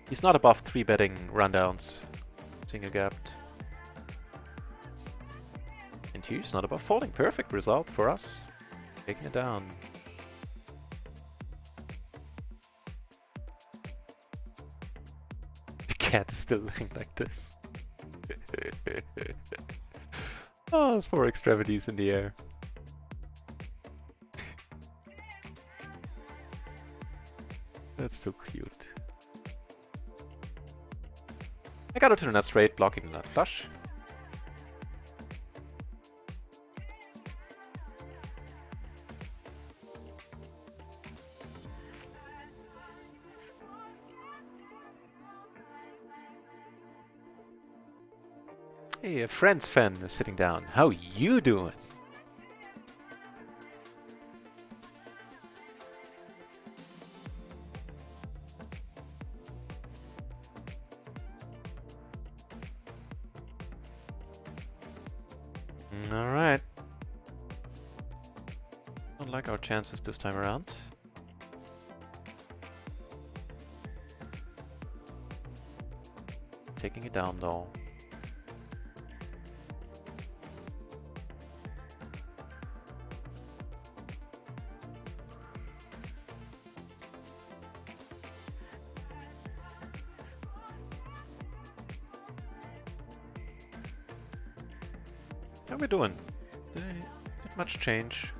He's not above 3 betting rundowns. Single gapped. And he's not above folding. Perfect result for us. Taking it down. The cat is still looking like this. Oh, it's 4 extremities in the air. That's so cute. I got it to the nut straight, blocking the nut flush. Hey, a Friends fan is sitting down. How you doing? Alright. Don't like our chances this time around. Taking it down though. How are we doing? Did much change?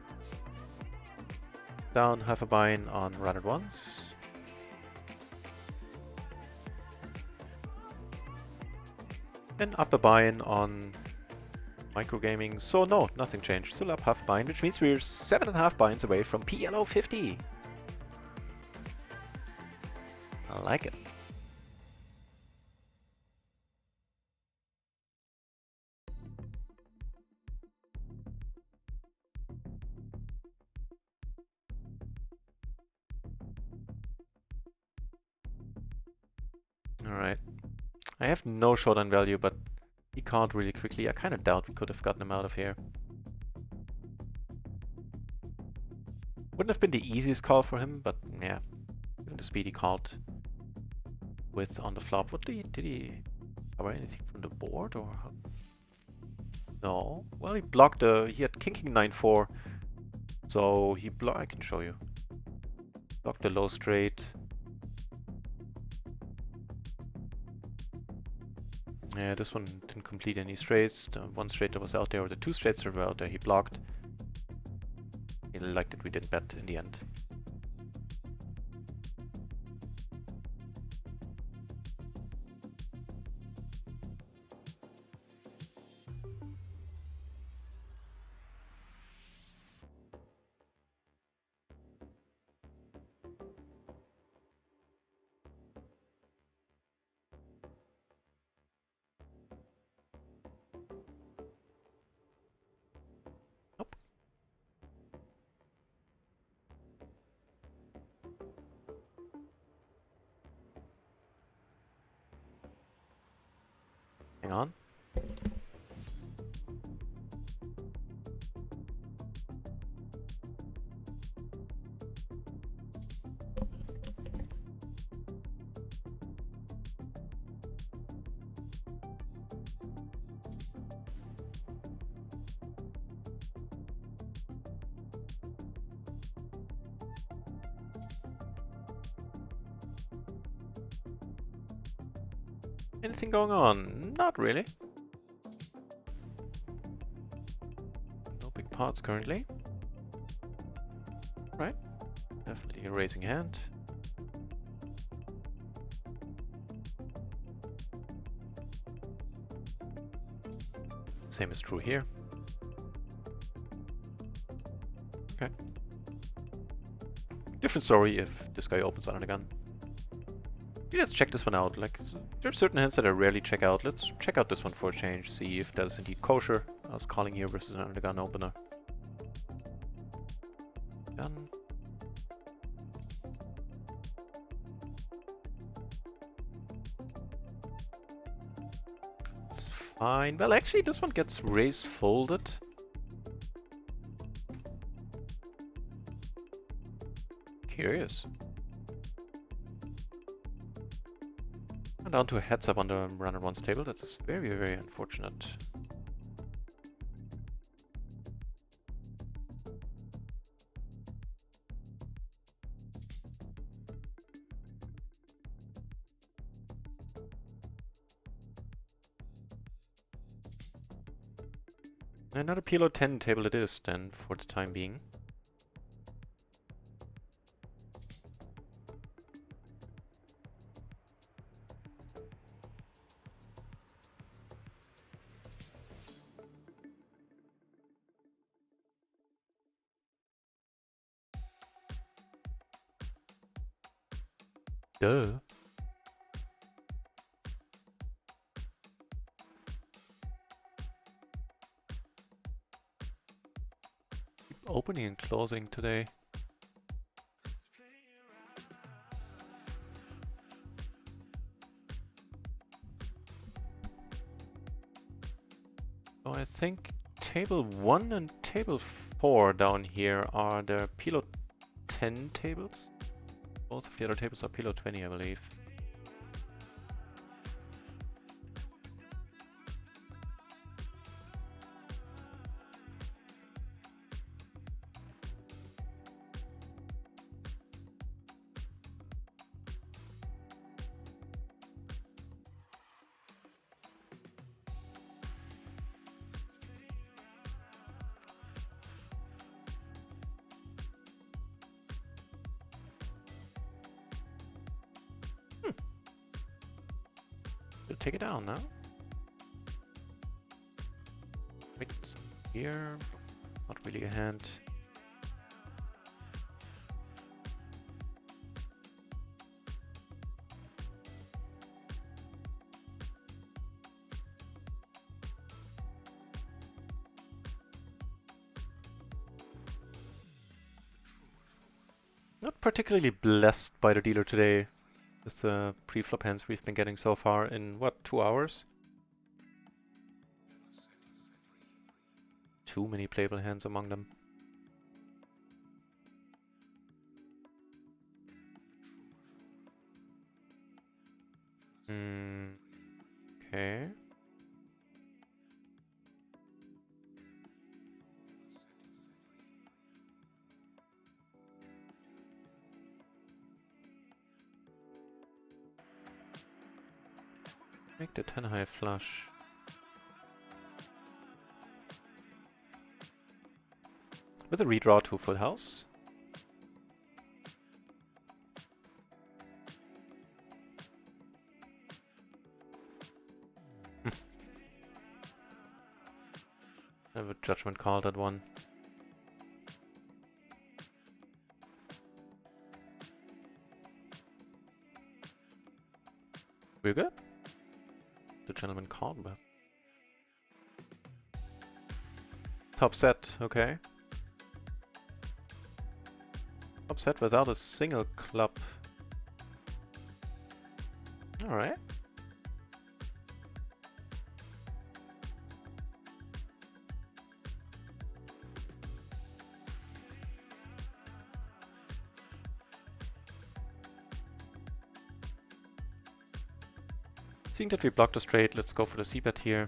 Down half a bind on run at once. And up a bind on microgaming. So no, nothing changed. Still up half a bind, which means we're 7.5 binds away from PLO 50. I like it. Alright. I have no showdown value, but he can't really quickly. I kind of doubt we could have gotten him out of here. Wouldn't have been the easiest call for him, but yeah. Given the speed he called with on the flop. What did he cover anything from the board or how? No. Well, he blocked he had king 9-4. So he I can show you. Blocked the low straight. Yeah, this one didn't complete any straights. The one straight that was out there, or the 2 straights that were out there, he blocked. He liked it we didn't bet in the end. Nope. Hang on. Anything going on? Not really. No big pots currently. Right. Definitely a raising hand. Same is true here. Okay. Different story if this guy opens on a gun. Let's check this one out. Like, there are certain hands that I rarely check out. Let's check out this one for a change. See if that is indeed kosher. I was calling here versus an under gun opener. Gun. That's fine. Well, actually, this one gets raise folded. Curious. And down to a heads up on the runner one's table. That is very, very unfortunate. Another PLO 10 table it is then for the time being. Duh. Keep opening and closing today. So I think table 1 and table 4 down here are the PLO 10 tables. Both of the other tables are PLO 20, I believe. We'll take it down now. Wait, here. Not really a hand. Not particularly blessed by the dealer today with the pre-flop hands we've been getting so far in, what, 2 hours? Too many playable hands among them. Okay. Make the 10 high flush. With a redraw to full house. I have a judgment call that one. We're good? The gentleman called, but... Top set, okay. Top set without a single club. Alright. Seeing that we blocked the straight, let's go for the c-bet here.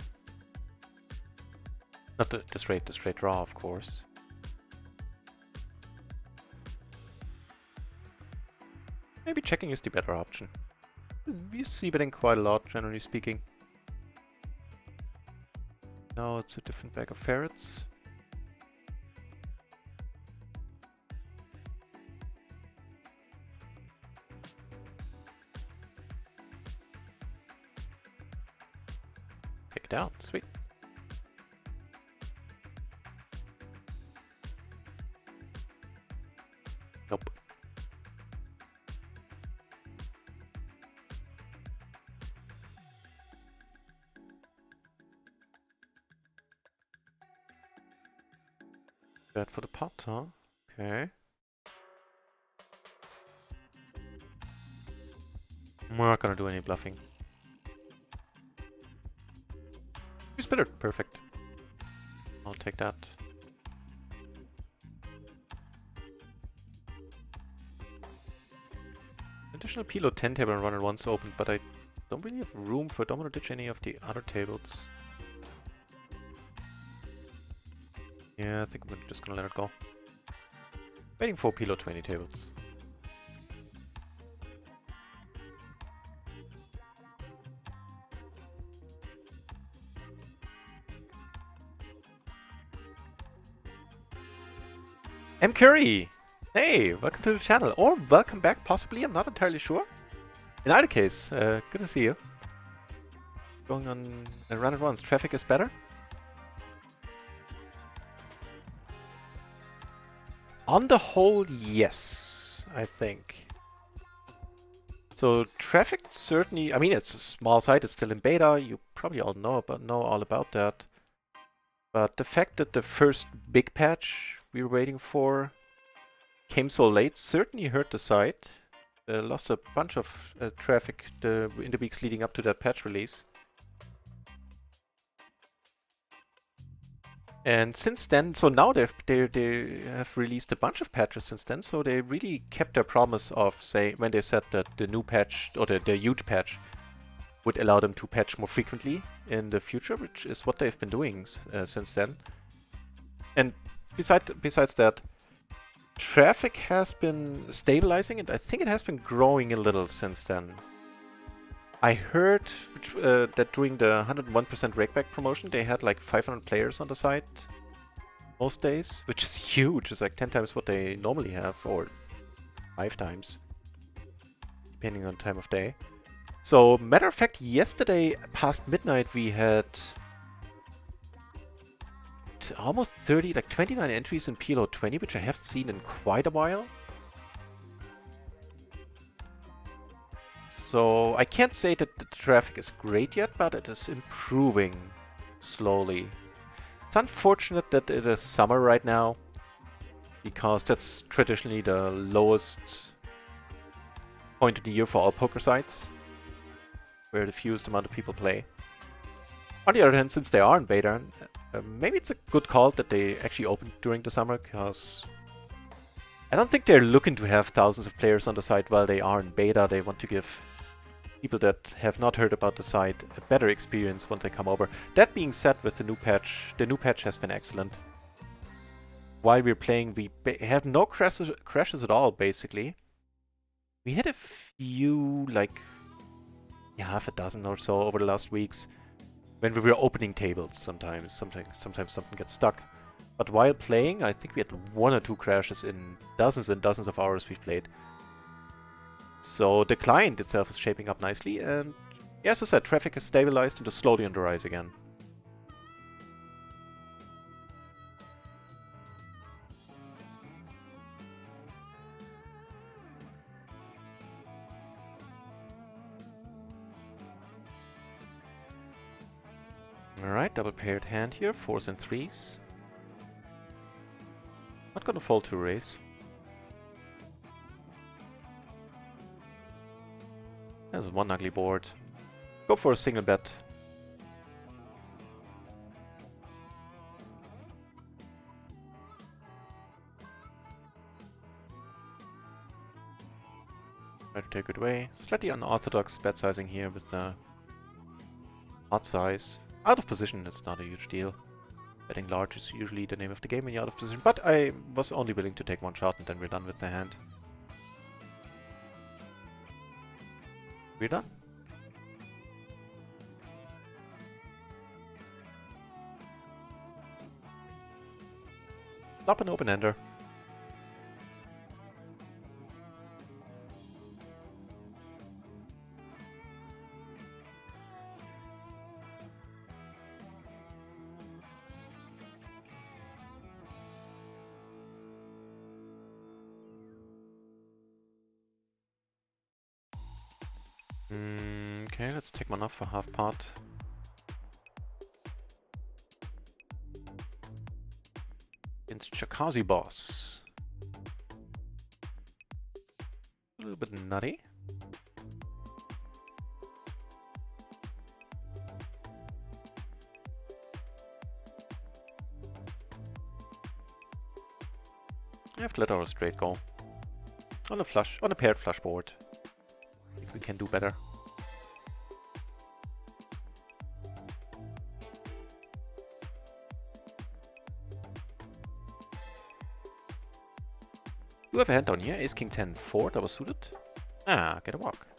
Not the straight draw, of course. Maybe checking is the better option. We c-betting quite a lot, generally speaking. Now it's a different bag of ferrets. Take it down, sweet. Nope. Bad for the pot, huh? Okay. I'm not gonna do any bluffing. Spirit, perfect. I'll take that. Additional PLO 10 table and run at once opened, but I don't really have room for it. Don't want to ditch any of the other tables. Yeah, I think we're just gonna let it go. Waiting for PLO 20 tables. M. Curry! Hey, welcome to the channel. Or welcome back, possibly. I'm not entirely sure. In either case, good to see you. Going on a run at once. Traffic is better? On the whole, yes, I think. So traffic certainly, I mean, it's a small site, it's still in beta. You probably all know all about that. But the fact that the first big patch we were waiting for came so late certainly hurt the site. Lost a bunch of traffic in the weeks leading up to that patch release. And since then, so now they have released a bunch of patches since then, so they really kept their promise of, say, when they said that the new patch, or the huge patch, would allow them to patch more frequently in the future, which is what they've been doing since then. And besides that, traffic has been stabilizing, and I think it has been growing a little since then. I heard that during the 101% rakeback promotion, they had like 500 players on the site most days, which is huge. It's like 10 times what they normally have, or 5 times, depending on time of day. So, matter of fact, yesterday past midnight we had almost 30, like 29 entries in PLO 20, which I haven't seen in quite a while. So I can't say that the traffic is great yet, but it is improving slowly. It's unfortunate that it is summer right now, because that's traditionally the lowest point of the year for all poker sites, where the fewest amount of people play. On the other hand, since they are in beta, maybe it's a good call that they actually opened during the summer, because I don't think they're looking to have thousands of players on the site while they are in beta. They want to give people that have not heard about the site a better experience when they come over. That being said, with the new patch has been excellent. While we're playing, we have no crashes at all, basically. We had a few, like, half a dozen or so over the last weeks, when we were opening tables. Sometimes something gets stuck. But while playing, I think we had 1 or 2 crashes in dozens and dozens of hours we've played. So the client itself is shaping up nicely, and yeah, as I said, traffic is stabilized and is slowly on the rise again. Alright, double paired hand here, 4s and 3s. Not gonna fold to raise. There's one ugly board. Go for a single bet. Try to take it away. Slightly unorthodox bet sizing here with the odd size. Out of position, it's not a huge deal. Betting large is usually the name of the game when you're out of position, but I was only willing to take 1 shot and then we're done with the hand. We're done. Flop an open-ender. Okay, let's take 1 off for half pot. Against Chakazi Boss. A little bit nutty. have to let our straight go. On a flush, on a paired flush board. I think we can do better. You have a hand down here, ace king 10 4, double suited. Ah, get a walk.